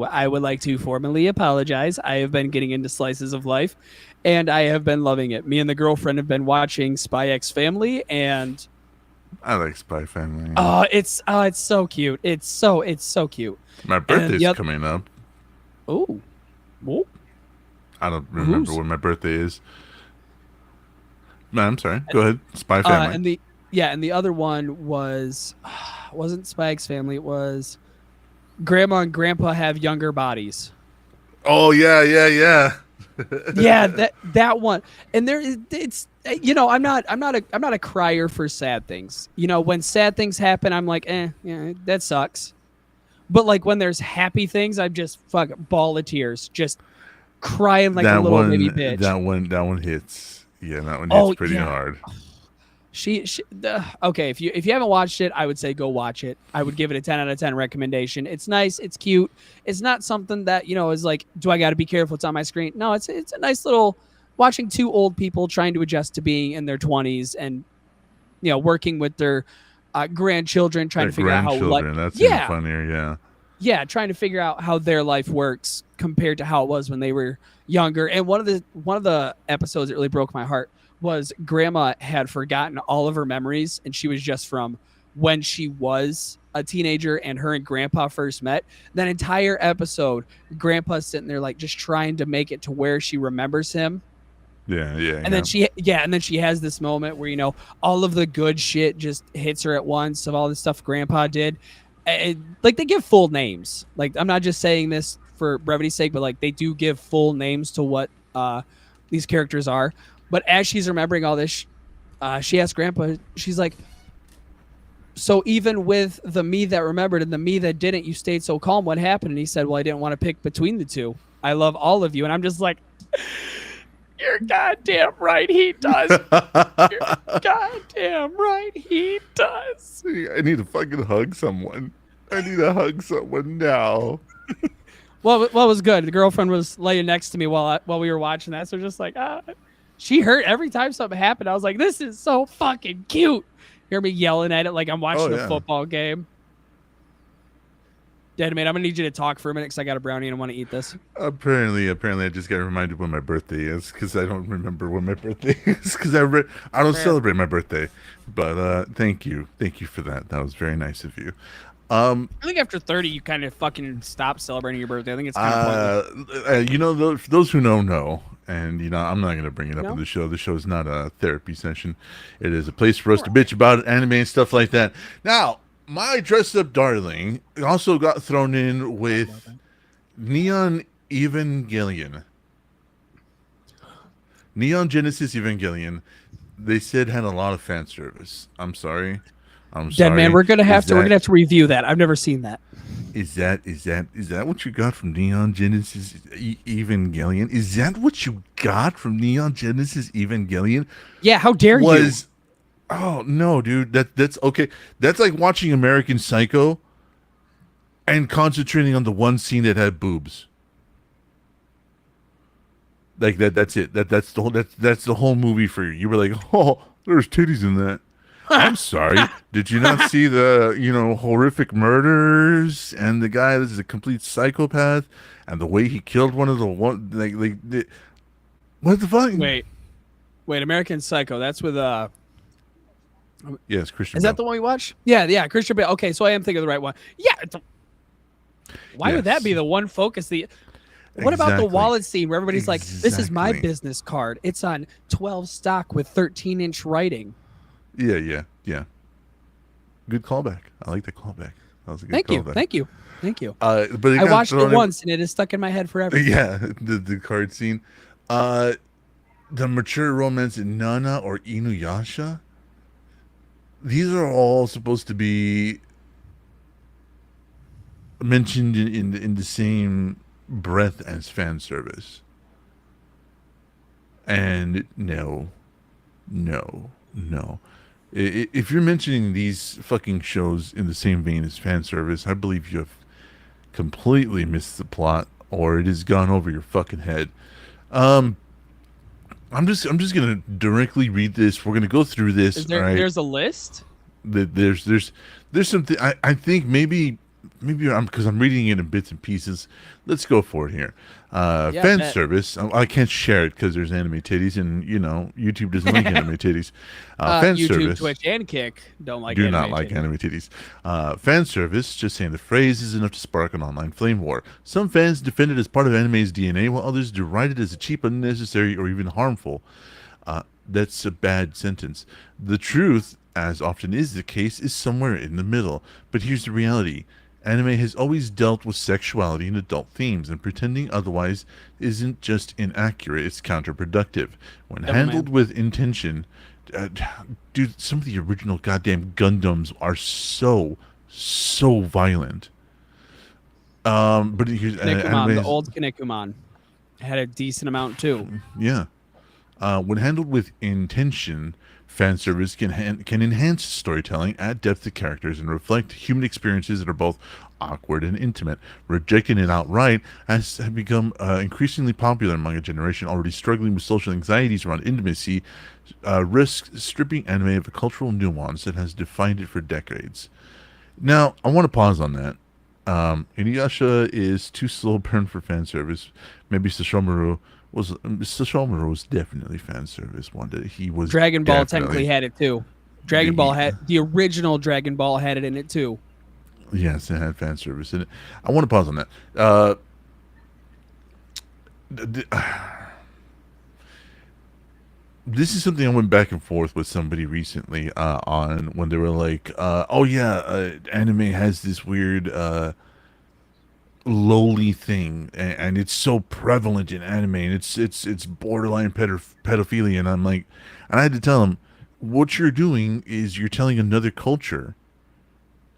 I would like to formally apologize. I have been getting into slices of life, and I have been loving it. Me and the girlfriend have been watching Spy X Family, and I like Spy Family. it's so cute. It's so cute. My birthday's coming up. Oh, I don't remember when my birthday is. No, I'm sorry. Go ahead. Spy Family. And the other one wasn't Spy X Family. It was Grandma and Grandpa Have Younger Bodies. Oh yeah. Yeah, that one. And it's I'm not a crier for sad things. When sad things happen, I'm like, yeah, that sucks. But like when there's happy things, I'm just ball of tears, just crying like a little baby bitch. That one hits. Yeah, that one hits pretty hard. Okay, if you haven't watched it, I would say go watch it. I would give it a 10 out of 10 recommendation. It's nice, it's cute. It's not something that, is like, do I got to be careful it's on my screen? No, it's a nice little watching two old people trying to adjust to being in their 20s and working with their grandchildren, trying to figure out how that's even funnier, yeah, trying to figure out how their life works compared to how it was when they were younger. And one of the episodes that really broke my heart was Grandma had forgotten all of her memories, and she was just from when she was a teenager and her and Grandpa first met. That entire episode, Grandpa's sitting there like just trying to make it to where she remembers him. And then she has this moment where all of the good shit just hits her at once of all the stuff Grandpa did. Like they give full names. Like I'm not just saying this for brevity's sake, but like they do give full names to what these characters are. But as she's remembering all this, she asks Grandpa, she's like, so even with the me that remembered and the me that didn't, you stayed so calm. What happened? And he said, well, I didn't want to pick between the two. I love all of you. And I'm just like, you're goddamn right he does. You're goddamn right he does. I need to fucking hug someone. I need to hug someone now. Well, what was good? The girlfriend was laying next to me while we were watching that. So just like, she hurt every time something happened. I was like, this is so fucking cute. Hear me yelling at it like I'm watching a football game. Dead Man, I'm gonna need you to talk for a minute because I got a brownie and I want to eat this. Apparently, I just got reminded when my birthday is because I don't remember when my birthday is because I don't celebrate my birthday. But thank you for that. That was very nice of you. I think after 30, you kind of fucking stop celebrating your birthday. I think it's kind of those who know. And I'm not going to bring it up on the show. The show is not a therapy session. It is a place for us to bitch about anime and stuff like that. Now, my dressed up darling also got thrown in with Neon Evangelion. Neon Genesis Evangelion. They said had a lot of fan service. I'm sorry. Dead Man, we're gonna have to review that. I've never seen that. Is that what you got from Neon Genesis Evangelion? Is that what you got from Neon Genesis Evangelion? Yeah, how dare you? Oh no, dude. That's okay. That's like watching American Psycho and concentrating on the one scene that had boobs. Like that's it. That's the whole movie for you. You were like, oh, there's titties in that. I'm sorry. Did you not see the horrific murders and the guy that is a complete psychopath and the way he killed one of the what the fuck? Wait, American Psycho. That's with yes, Christian. Is Bale. that the one we watched? Yeah, Christian Bale. Okay, so I am thinking of the right one. Yeah. Why would that be the one focus? What about the Exactly. wallet scene where everybody's like, "This is my Exactly. business card. It's on 12 stock with 13-inch writing." Yeah. Good callback. I like that callback. That was a good Thank you, callback. thank you, thank you. But it I got watched it thrown in- once and it is stuck in my head forever. Yeah, the card scene. The mature romance in Nana or Inuyasha. These are all supposed to be mentioned in the same breath as fan service. And no. If you're mentioning these fucking shows in the same vein as fan service, I believe you have completely missed the plot, or it has gone over your fucking head. I'm just gonna directly read this. We're gonna go through this. Is there? All right? There's a list. There's something. I think maybe I'm because I'm reading it in bits and pieces. Let's go for it here. Fan bet. service. I can't share it because there's anime titties, and YouTube doesn't like anime titties. Fan YouTube, service. Twitch, and Kick don't like. Do anime not like titties. anime titties. Fan service, just saying the phrase is enough to spark an online flame war. Some fans defend it as part of anime's DNA, while others deride it as a cheap, unnecessary, or even harmful. That's a bad sentence. The truth, as often is the case, is somewhere in the middle. But here's the reality. Anime has always dealt with sexuality and adult themes, and pretending otherwise isn't just inaccurate, it's counterproductive. When handled with intention, dude, some of the original goddamn Gundams are so violent. But here's Kinnikuman, anime the has- old Kinnikuman, had a decent amount too. Yeah. When handled with intention, fan service can enhance storytelling, add depth to characters, and reflect human experiences that are both awkward and intimate. Rejecting it outright has become increasingly popular among a generation already struggling with social anxieties around intimacy, risks stripping anime of a cultural nuance that has defined it for decades. Now, I want to pause on that. Inuyasha is too slow burn for fan service. Maybe Sesshomaru was definitely fan service. He was Dragon Ball definitely- technically had it too. Dragon Ball had the original Dragon Ball had it in it too. Yes, it had fan service in it. I want to pause on that. This is something I went back and forth with somebody recently on when they were like, "Oh yeah, anime has this weird lowly thing, and it's so prevalent in anime, and it's borderline pedophilia." And I'm like, and I had to tell him, what you're doing is you're telling another culture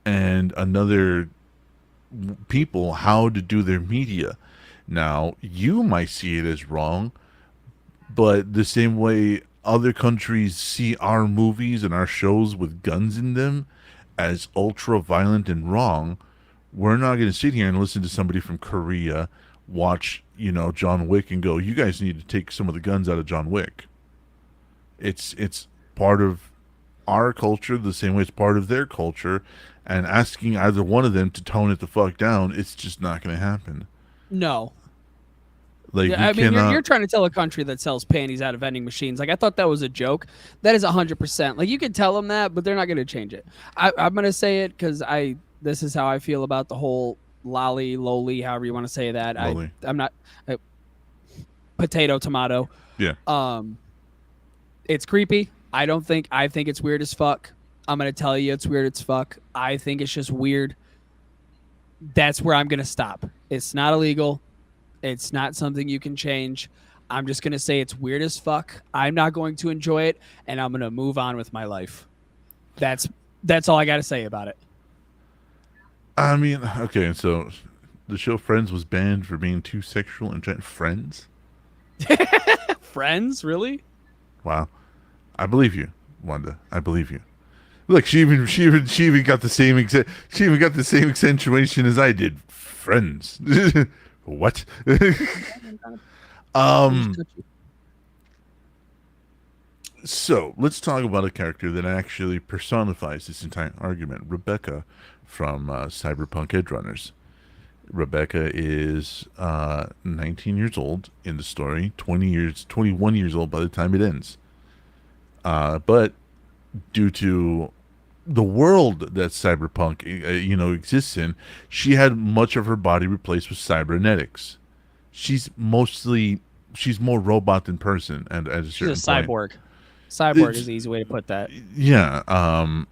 and another people how to do their media. Now, you might see it as wrong, but the same way other countries see our movies and our shows with guns in them as ultra violent and wrong, we're not going to sit here and listen to somebody from Korea watch, John Wick and go, "You guys need to take some of the guns out of John Wick." It's part of our culture the same way it's part of their culture, and asking either one of them to tone it the fuck down, it's just not going to happen. No. Like, Yeah, we I mean, cannot. you're trying to tell a country that sells panties out of vending machines. Like, I thought that was a joke. That is 100%. Like, you can tell them that, but they're not going to change it. I'm going to say it because this is how I feel about the whole loli, however you want to say that. Loli. I'm not potato, tomato. Yeah. It's creepy. I think it's weird as fuck. I'm going to tell you it's weird as fuck. I think it's just weird. That's where I'm going to stop. It's not illegal. It's not something you can change. I'm just going to say it's weird as fuck. I'm not going to enjoy it, and I'm going to move on with my life. That's all I got to say about it. I mean, okay, so the show Friends was banned for being too sexual and Friends? Friends, really? Wow. I believe you, Wanda. I believe you. Look, she even got the same accentuation as I did. Friends. What? So let's talk about a character that actually personifies this entire argument. Rebecca from Cyberpunk Edgerunners. Rebecca is 19 years old in the story, 21 years old by the time it ends. But due to the world that Cyberpunk exists in, she had much of her body replaced with cybernetics. she's more robot than person, and at a She's a certain point. cyborg. Cyborg is the easy way to put that. Yeah.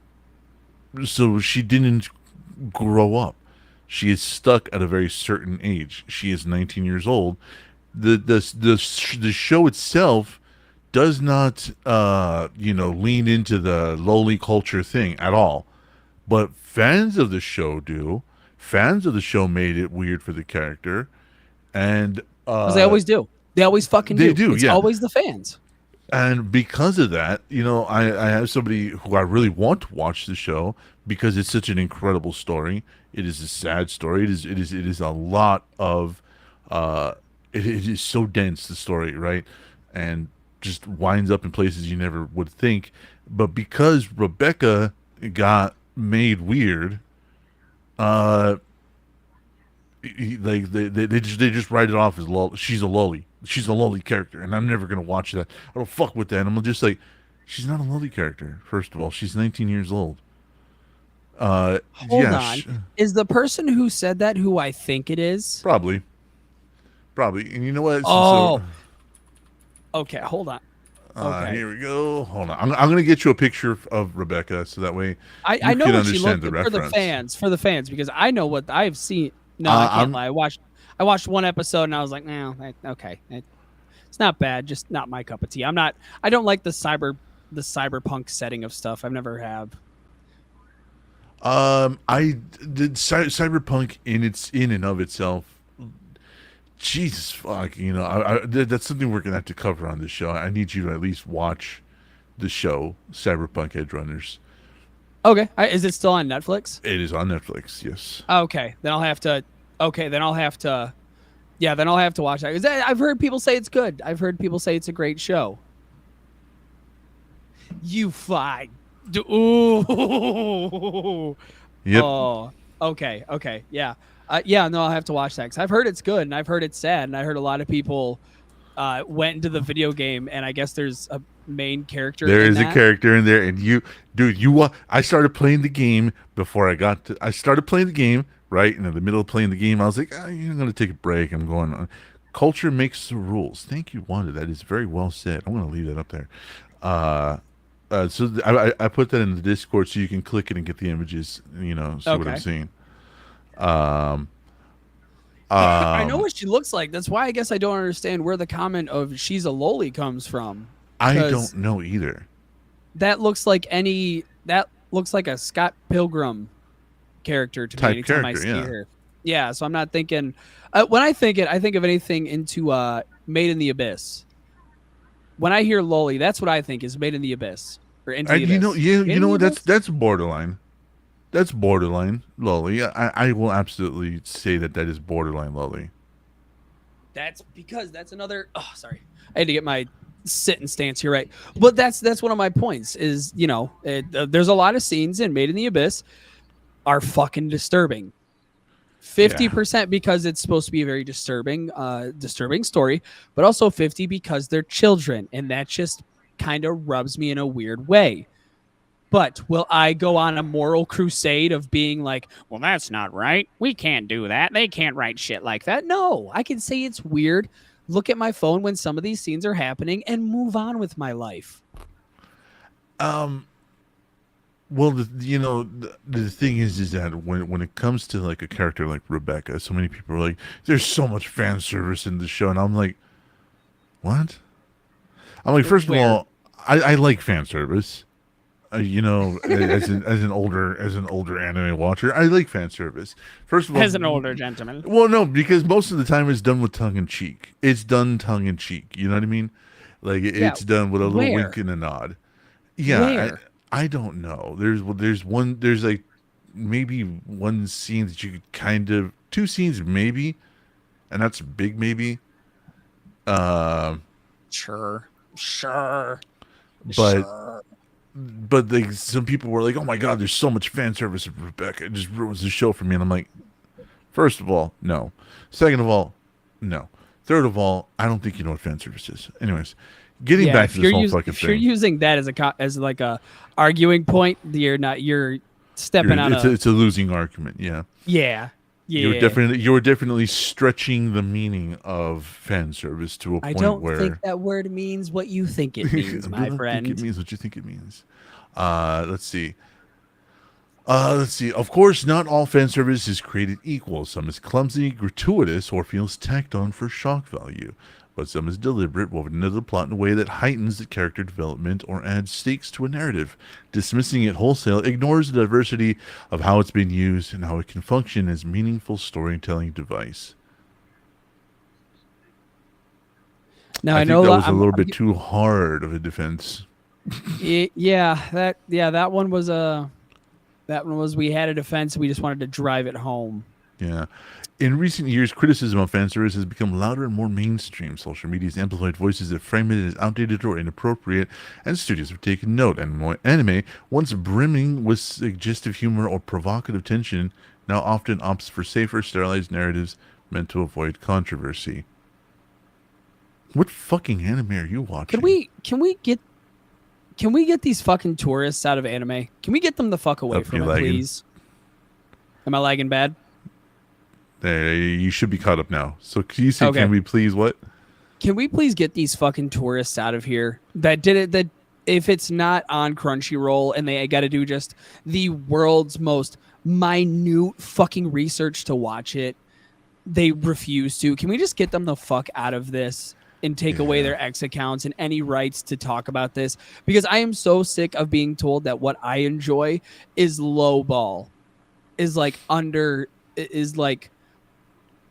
So she didn't grow up. She is stuck at a very certain age. She is 19 years old. The show itself does not lean into the lowly culture thing at all. But fans of the show do. Fans of the show made it weird for the character, and Because they always do. They always fucking they do. do, It's yeah. always the fans. And because of that, I have somebody who I really want to watch the show because it's such an incredible story. It is a sad story. It is a lot of it is so dense, the story, right? And just winds up in places you never would think. But because Rebecca got made weird, uh they just write it off as she's a lolly. She's a lolly character, and I'm never gonna watch that. I don't fuck with that. And I'm just like, she's not a lolly character. First of all, she's 19 years old. Hold Yeah, on. Is the person who said that who I think it is? probably. And you know what? Oh. Okay, hold on. Okay. Here we go. Hold on. I'm gonna get you a picture of Rebecca, so that way I know can what she understand looked the for the reference. fans, because I know what I've seen. No, I can't I'm- lie. I watched one episode and I was like, no, okay, it's not bad, just not my cup of tea. I don't like the cyberpunk setting of stuff. I've never have. I did cyberpunk in and of itself. Jesus fuck, that's something we're gonna have to cover on this show. I need you to at least watch the show Cyberpunk Edge Runners. Okay, is it still on Netflix? It is on Netflix. Yes. Okay, then I'll have to. Okay, then I'll have to. Yeah, then I'll have to watch that. 'Cause I've heard people say it's good. I've heard people say it's a great show. You fly. Ooh. Yep. Oh. Okay. Yeah. Yeah. No, I'll have to watch that because I've heard it's good and I've heard it's sad and I heard a lot of people went into the video game and I guess there's a main character. There in is a that. character in there, and I started playing the game before I started playing the game, right? And in the middle of playing the game, I was like, I'm going to take a break. I'm going on. Culture makes the rules. Thank you, Wanda. That is very well said. I'm going to leave that up there. I put that in the Discord so you can click it and get the images, see what I'm Okay. seeing. I know what she looks like. That's why I guess I don't understand where the comment of she's a loli comes from. I 'Cause don't know either. That looks like a Scott Pilgrim character to me Type anytime I character, see yeah. her. Yeah, so I'm not thinking when I think of anything into Made in the Abyss. When I hear loli, that's what I think is Made in the Abyss or Into the Abyss. You know what? Abyss? That's borderline. That's borderline lolly. I will absolutely say that is borderline lolly. That's because that's another. Oh, sorry, I had to get my sitting stance here right. But that's one of my points. Is there's a lot of scenes in Made in the Abyss are fucking disturbing. 50% because it's supposed to be a very disturbing story, but also 50 because they're children, and that just kind of rubs me in a weird way. But will I go on a moral crusade of being like, well, that's not right. We can't do that. They can't write shit like that. No, I can say it's weird. Look at my phone when some of these scenes are happening and move on with my life. Well, the thing is that when it comes to like a character like Rebecca, so many people are like, "There's so much fan service in the show," and I'm like, "What?" I'm like, first of all, I like fan service. As an older anime watcher, I like fan service. First of all, As an older gentleman. well, no, because most of the time it's done with tongue in cheek. It's done tongue in cheek. You know what I mean? Like it's done with a little where? wink and a nod. Yeah, Where? I don't know. There's like maybe one scene that you could kind of, two scenes maybe, and that's a big maybe. Sure. But like some people were like, "Oh my god, there's so much fan service of Rebecca. It just ruins the show for me." And I'm like, first of all, no. Second of all, no. Third of all, I don't think you know what fan service is. Anyways, getting back to this whole fucking if you're thing. using that as like a arguing point, you're stepping on It's a losing argument. Yeah. yeah. Yeah. You were definitely stretching the meaning of fan service to a I point don't think where that word means what you think I it means, do my not think it friend. means what you think it means. Let's see. Let's see. Of course, not all fan service is created equal. Some is clumsy, gratuitous, or feels tacked on for shock value. But some is deliberate, woven into the plot in a way that heightens the character development or adds stakes to a narrative. Dismissing it wholesale ignores the diversity of how it's been used and how it can function as meaningful storytelling device. Now I I think know that a lot. was a little bit too hard of a defense. That one was a that one was we had a defense. We just wanted to drive it home. Yeah. In recent years, criticism of fan service has become louder and more mainstream. Social media has amplified voices that frame it as outdated or inappropriate, and studios have taken note. And more anime, once brimming with suggestive humor or provocative tension, now often opts for safer, sterilized narratives meant to avoid controversy. What fucking anime are you Can watching? we get these fucking tourists out of anime? Can we get them the fuck away Up from you it, lagging? please? Am I lagging bad? You should be caught up now. So can you say, Okay. can we please what? Can we please get these fucking tourists out of here? That did it. That if it's not on Crunchyroll and they got to do just the world's most minute fucking research to watch it, they refuse to. Can we just get them the fuck out of this and take away Yeah. their X accounts and any rights to talk about this? Because I am so sick of being told that what I enjoy is lowball, is like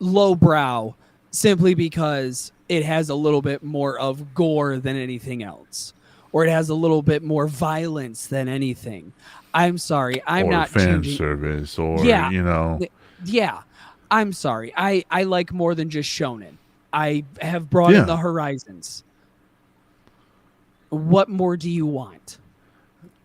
lowbrow, simply because it has a little bit more of gore than anything else, or it has a little bit more violence than anything. I'm sorry, I'm Or not fan changing. service, or, Yeah, you know. yeah. I'm sorry. I like more than just shonen. I have broadened Yeah. the horizons. What more do you want?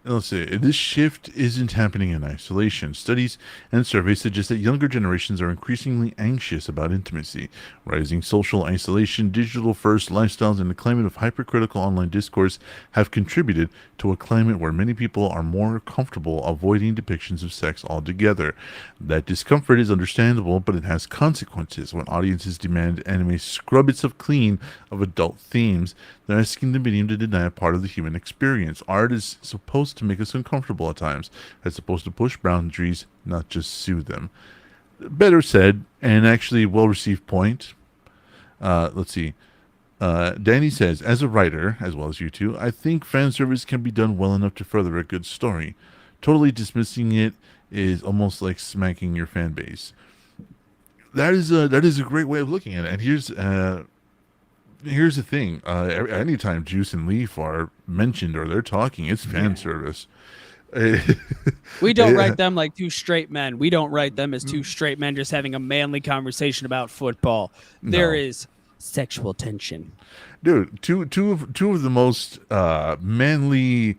Let's see. This shift isn't happening in isolation. Studies and surveys suggest that younger generations are increasingly anxious about intimacy. Rising social isolation, digital first lifestyles, and the climate of hypercritical online discourse have contributed to a climate where many people are more comfortable avoiding depictions of sex altogether. That discomfort is understandable, but it has consequences. When audiences demand anime scrub itself clean of adult themes, they're asking the medium to deny a part of the human experience. Art is supposed to make us uncomfortable at times, as supposed to push boundaries, not just soothe them. Better said, and actually well received point. Let's see. Danny says, as a writer, as well as you two, I think fan service can be done well enough to further a good story. Totally dismissing it is almost like smacking your fan base. That is a great way of looking at it. And here's the thing. Anytime Juice and Leaf are mentioned or they're talking, it's fan service. We don't Yeah. write them like two straight men. We don't write them as two straight men just having a manly conversation about football. There No. is sexual tension. Dude, two of the most manly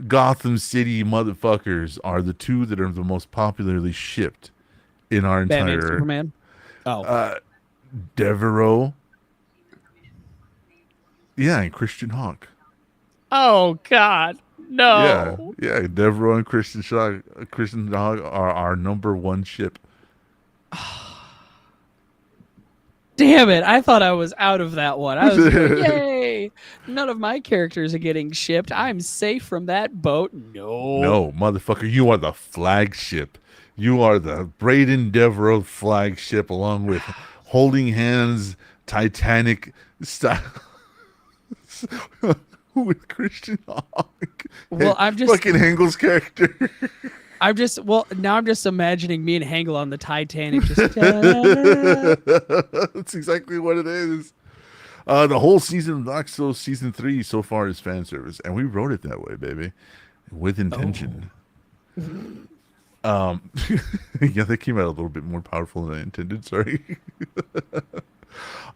Gotham City motherfuckers are the two that are the most popularly shipped in our Batman, entire Superman. Oh, Devereaux. Yeah, and Christian Hawk. oh God, no! Yeah, Devereaux and Christian Hawk are our number one ship. Damn it! I thought I was out of that one. I was like, yay! None of my characters are getting shipped. I'm safe from that boat. No. No, motherfucker, you are the flagship. You are the Braden Devereaux flagship, along with Holding Hands, Titanic style with Christian Hawk. Well, I'm just- fucking Hengel's character. Now I'm just imagining me and Hangel on the Titanic. Just ta-da. That's exactly what it is. The whole season of Noxo season 3 so far is fan service, and we wrote it that way, baby, with intention. Yeah, that came out a little bit more powerful than I intended. Sorry.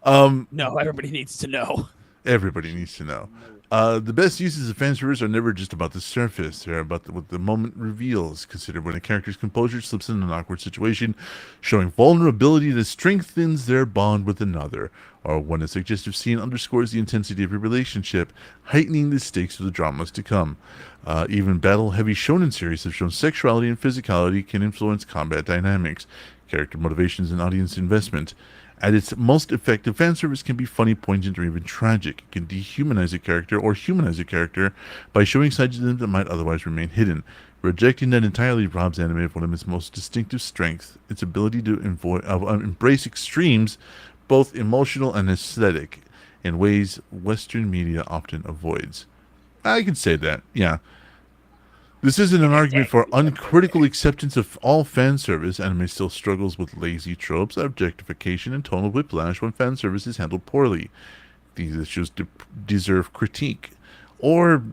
No, everybody needs to know. Everybody needs to know. The best uses of fan service are never just about the surface. They're about what the moment reveals. Consider when a character's composure slips in an awkward situation, showing vulnerability that strengthens their bond with another, or when a suggestive scene underscores the intensity of a relationship, heightening the stakes of the dramas to come. Even battle-heavy shonen series have shown sexuality and physicality can influence combat dynamics. character motivations, and audience investment. At its most effective, fan service can be funny, poignant, or even tragic. It can dehumanize a character or humanize a character by showing sides of them that might otherwise remain hidden. Rejecting that entirely robs anime of one of its most distinctive strengths, its ability to embrace extremes, both emotional and aesthetic, in ways Western media often avoids. I can say that, yeah. This isn't an argument for uncritical acceptance of all fan service. Anime still struggles with lazy tropes, objectification, and tonal whiplash when fan service is handled poorly. These issues deserve critique. Or,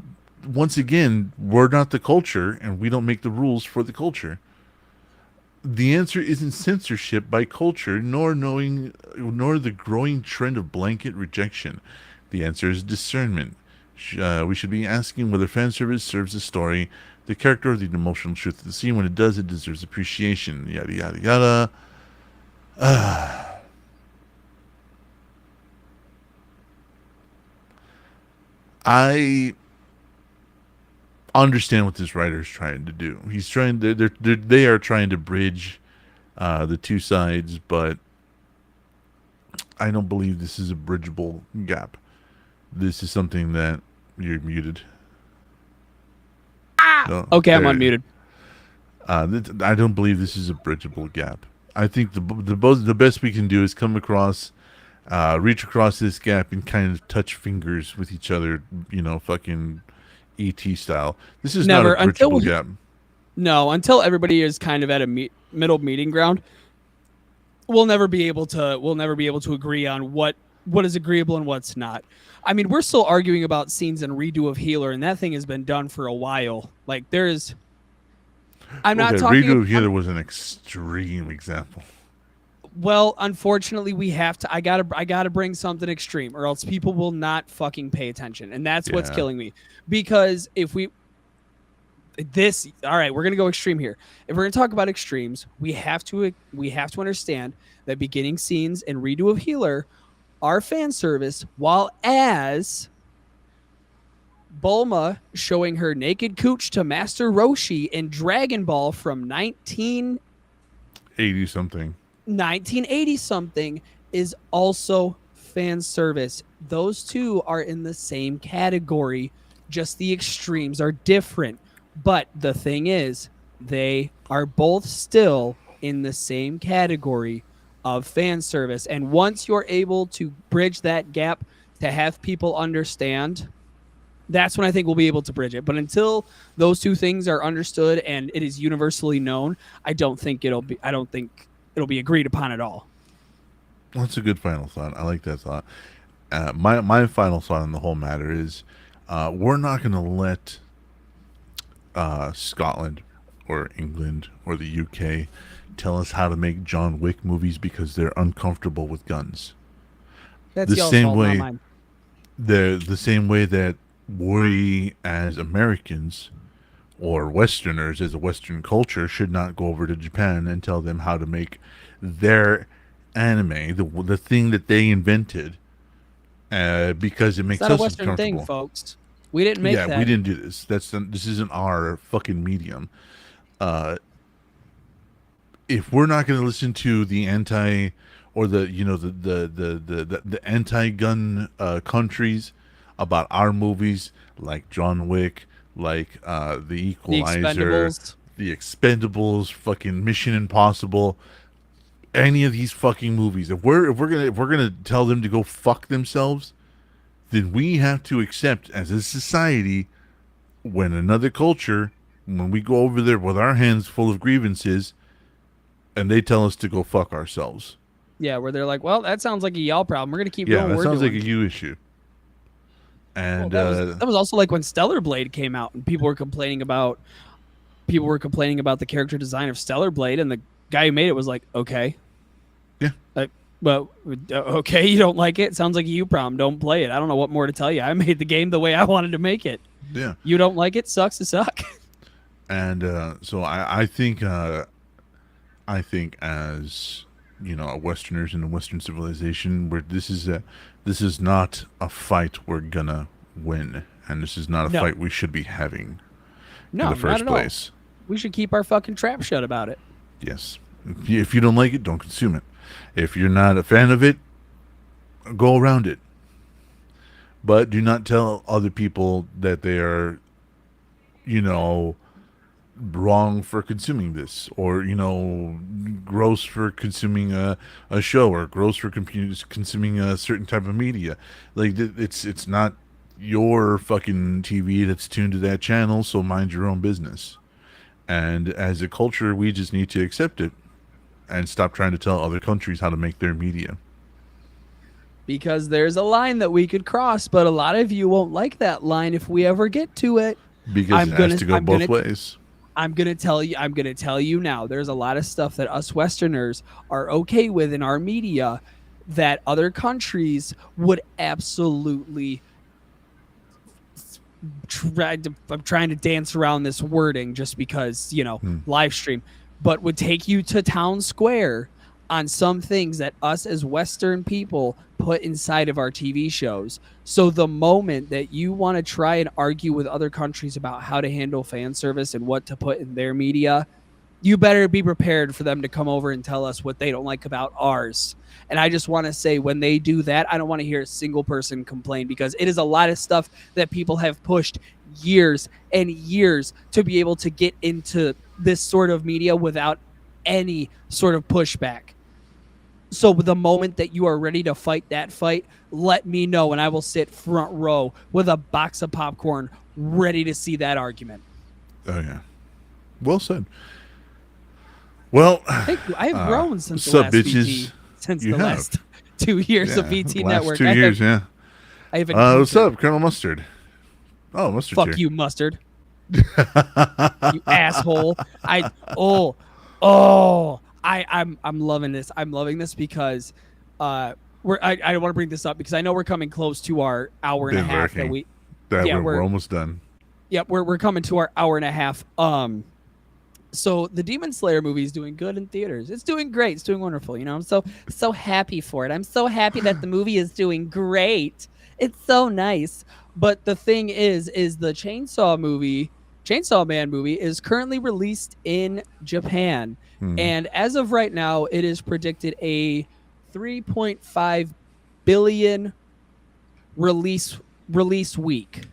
once again, we're not the culture, and we don't make the rules for the culture. The answer isn't censorship by culture, nor the growing trend of blanket rejection. The answer is discernment. We should be asking whether fan service serves the story, the character, or the emotional truth of the scene. When it does, it deserves appreciation. Yada yada yada. I understand what this writer is trying to do. He's trying to, they are trying to bridge the two sides, but I don't believe this is a bridgeable gap. This is something that you're muted. Okay, I'm unmuted. I don't believe this is a bridgeable gap. I think the best we can do is come across, reach across this gap and kind of touch fingers with each other, fucking ET style. This is not a bridgeable gap. No, until everybody is kind of at a middle meeting ground, we'll never be able to agree on what is agreeable and what's not. I mean, we're still arguing about scenes in Redo of Healer, and that thing has been done for a while. Like, I'm not talking. Redo of Healer was an extreme example. Well, unfortunately, we have to. I gotta bring something extreme, or else people will not fucking pay attention, and that's what's killing me. Because if all right, we're gonna go extreme here. If we're gonna talk about extremes, we have to understand that beginning scenes in Redo of Healer are fan service, while as Bulma showing her naked cooch to Master Roshi in Dragon Ball from 1980 something is also fan service. Those two are in the same category, just the extremes are different. But the thing is, they are both still in the same category of fan service. And once you're able to bridge that gap to have people understand, that's when I think we'll be able to bridge it. But until those two things are understood and it is universally known, I don't think it'll be agreed upon at all. That's a good final thought. I like that thought. My final thought on the whole matter is, we're not going to let Scotland or England or the UK tell us how to make John Wick movies because they're uncomfortable with guns. That's the same fault, not mine. The same way that we as Americans or Westerners as a Western culture should not go over to Japan and tell them how to make their anime, the thing that they invented, because it makes us uncomfortable. It's not a Western uncomfortable. thing, folks. We didn't make that. Yeah, we didn't do this. This isn't our fucking medium. If we're not going to listen to the anti or the anti-gun countries about our movies like John Wick, like The Equalizer, The Expendables, fucking Mission Impossible, any of these fucking movies, if we're gonna tell them to go fuck themselves, then we have to accept as a society when another culture, when we go over there with our hands full of grievances and they tell us to go fuck ourselves. Yeah, where they're like, well, that sounds like a y'all problem. We're going to keep doing what we're doing. Yeah, that sounds like a you issue. And that was also like when Stellar Blade came out and people were complaining about the character design of Stellar Blade, and the guy who made it was like, okay. Yeah. Well, okay, you don't like it? Sounds like a you problem. Don't play it. I don't know what more to tell you. I made the game the way I wanted to make it. Yeah. You don't like it? Sucks to suck. And so I think as Westerners in the Western civilization, where this is not a fight we're gonna win, and this is not a fight we should be having in the first place. We should keep our fucking trap shut about it. Yes, If you don't like it, don't consume it. If you're not a fan of it, go around it. But do not tell other people that they are, you know, wrong for consuming this, or gross for consuming a show, or gross for consuming a certain type of media. Like it's not your fucking TV that's tuned to that channel, so mind your own business. And as a culture, we just need to accept it and stop trying to tell other countries how to make their media. Because there's a line that we could cross, but a lot of you won't like that line if we ever get to it. Because it has to go both ways. I'm gonna tell you now. There's a lot of stuff that us Westerners are okay with in our media that other countries would absolutely I'm trying to dance around this wording just because, live stream, but would take you to town square on some things that us as Western people put inside of our TV shows. So the moment that you want to try and argue with other countries about how to handle fan service and what to put in their media, you better be prepared for them to come over and tell us what they don't like about ours. And I just want to say, when they do that, I don't want to hear a single person complain, because it is a lot of stuff that people have pushed years and years to be able to get into this sort of media without any sort of pushback. So the moment that you are ready to fight that fight, let me know, and I will sit front row with a box of popcorn ready to see that argument. Oh, yeah. Well said. Well, thank you. I have grown since the last bitches? last 2 years of VT Network. 2 years, yeah. I have what's up, Colonel Mustard? Oh, Mustard. Fuck here. you, Mustard. You asshole. I'm loving this. I'm loving this because I don't want to bring this up because I know we're coming close to our hour and a half that we're almost done. Yep, we're coming to our hour and a half. So the Demon Slayer movie is doing good in theaters. It's doing great. It's doing wonderful. I'm so happy for it. I'm so happy that the movie is doing great. It's so nice. But the thing is the Chainsaw Man movie is currently released in Japan. And as of right now, it is predicted a 3.5 billion release week.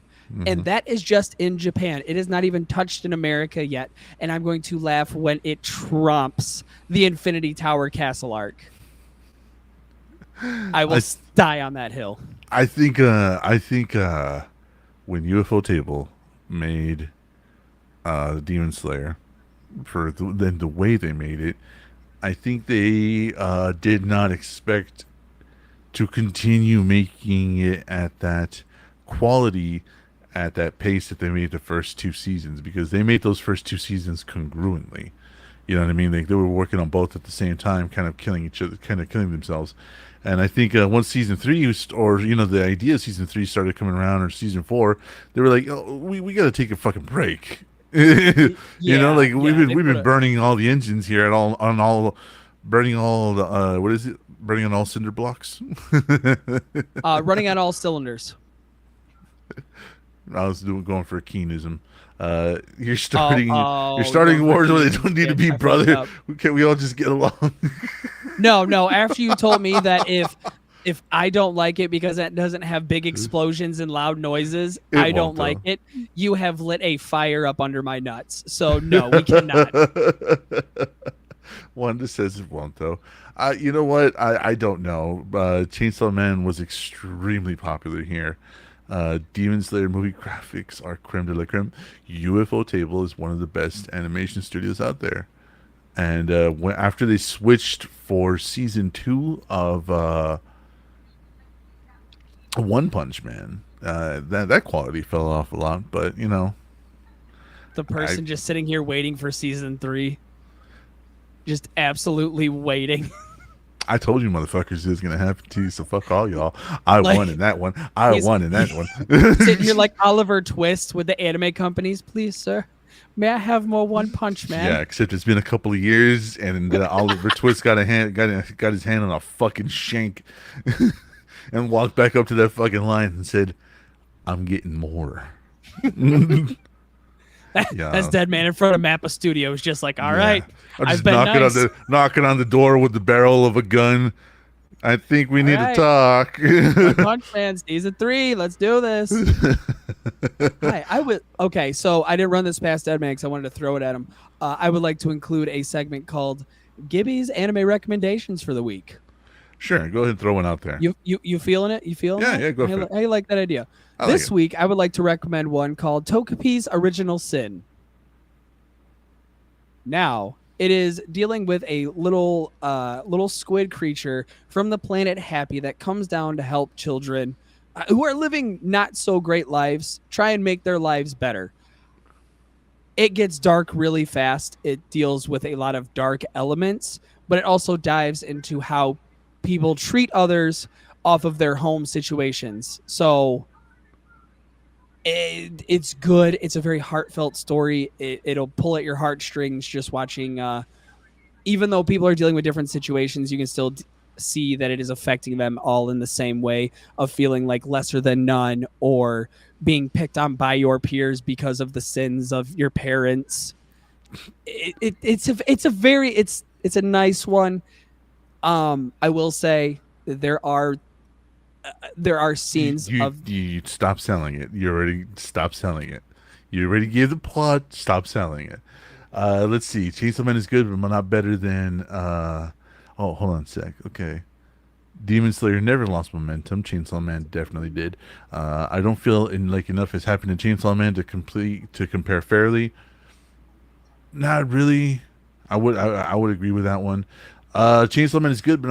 And that is just in Japan. It is not even touched in America yet. And I'm going to laugh when it trumps the Infinity Tower Castle arc. I will die on that hill. I think when UFO Table made Demon Slayer, for the way they made it, I think they did not expect to continue making it at that quality, at that pace that they made the first 2 seasons, because they made those first 2 seasons congruently. You know what I mean? They were working on both at the same time, kind of killing each other, kind of killing themselves. And I think once season 3, or the idea of season 3 started coming around, or season 4, they were like, "Oh, we got to take a fucking break." We've been burning all the engines here burning all the burning on all cinder blocks. Running on all cylinders. I was going for a Keenism. You're starting wars where they don't need to be brother. Can't we all just get along? No. After you told me that if I don't like it because it doesn't have big explosions and loud noises, I don't like it. You have lit a fire up under my nuts. So no, we cannot. One that says it won't, though. You know what? I don't know. Chainsaw Man was extremely popular here. Demon Slayer movie graphics are creme de la creme. UFO Table is one of the best animation studios out there. And after they switched for season 2 of One Punch Man, that quality fell off a lot. But the person just sitting here waiting for season 3, just absolutely waiting. I told you, motherfuckers, it was gonna happen to you. So fuck all y'all. I won in that one. Sitting here like Oliver Twist with the anime companies. Please, sir, may I have more One Punch Man? Yeah, except it's been a couple of years, and Oliver Twist got his hand on a fucking shank, and walked back up to that fucking line and said, "I'm getting more." Yeah. That's Dead Man in front of Mappa Studios, just like, all Yeah. right, I'm I've just been knocking nice. knocking on the door with the barrel of a gun. I think we All need right. to talk. One Punch Man season 3. Let's do this. Hi, I would. Okay, so I didn't run this past Dead Man because I wanted to throw it at him. I would like to include a segment called Gibby's anime recommendations for the week. Sure, go ahead and throw one out there. You feeling it? You feeling Yeah, it? yeah, go How for you, it. how you like that idea? I like This it. week, I would like to recommend one called Togepi's Original Sin. Now, it is dealing with a little squid creature from the planet Happy that comes down to help children who are living not so great lives try and make their lives better. It gets dark really fast. It deals with a lot of dark elements, but it also dives into how people treat others off of their home situations. So it's good. It's a very heartfelt story. It'll pull at your heartstrings just watching. Even though people are dealing with different situations, you can still see that it is affecting them all in the same way of feeling like lesser than none or being picked on by your peers because of the sins of your parents. It's a nice one. I will say there are scenes of You stop selling it. You already stop selling it. You already gave the plot. Stop selling it. Let's see. Chainsaw Man is good, but not better than. Oh, hold on a sec. Okay. Demon Slayer never lost momentum. Chainsaw Man definitely did. I don't feel enough has happened to Chainsaw Man to compare fairly. Not really. I would agree with that one. Chainsaw Man is good, but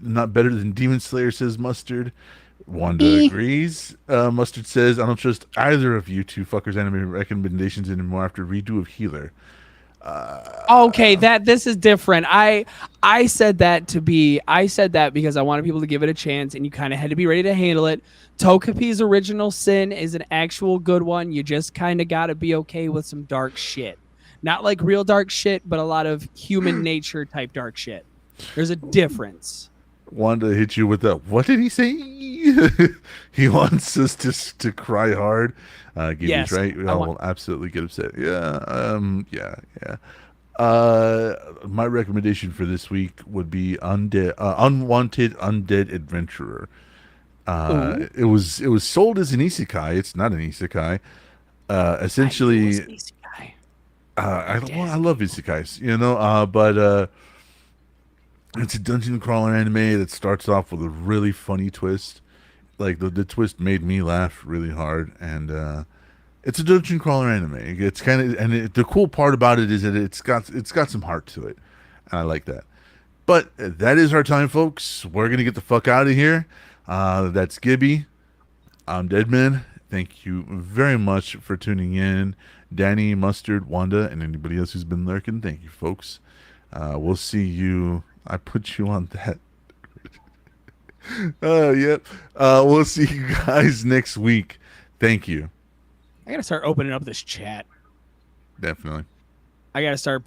not better than Demon Slayer, says Mustard. Wanda agrees. Mustard says, I don't trust either of you two fuckers' anime recommendations anymore after redo of Healer. okay, that this is different. I said that because I wanted people to give it a chance, and you kind of had to be ready to handle it. Togepi's Original Sin is an actual good one. You just kind of got to be okay with some dark shit. Not like real dark shit, but a lot of human nature type dark shit. There's a difference. Wanda hit you with the, what did he say? He wants us to cry hard. Gibby's Yes, right. We I all want- will absolutely get upset. Yeah. Yeah. My recommendation for this week would be Unwanted Undead Adventurer. Ooh. It was sold as an isekai. It's not an isekai. Essentially, I love isekais, but it's a dungeon crawler anime that starts off with a really funny twist. Like the twist made me laugh really hard, and it's a dungeon crawler anime. It's kind of the cool part about it is that it's got some heart to it, and I like that. But that is our time, folks. We're gonna get the fuck out of here. That's Gibby. I'm Deadman. Thank you very much for tuning in. Danny, Mustard, Wanda, and anybody else who's been lurking. Thank you, folks. We'll see you. I put you on that. Oh, yep. We'll see you guys next week. Thank you. I gotta start opening up this chat. Definitely. I gotta start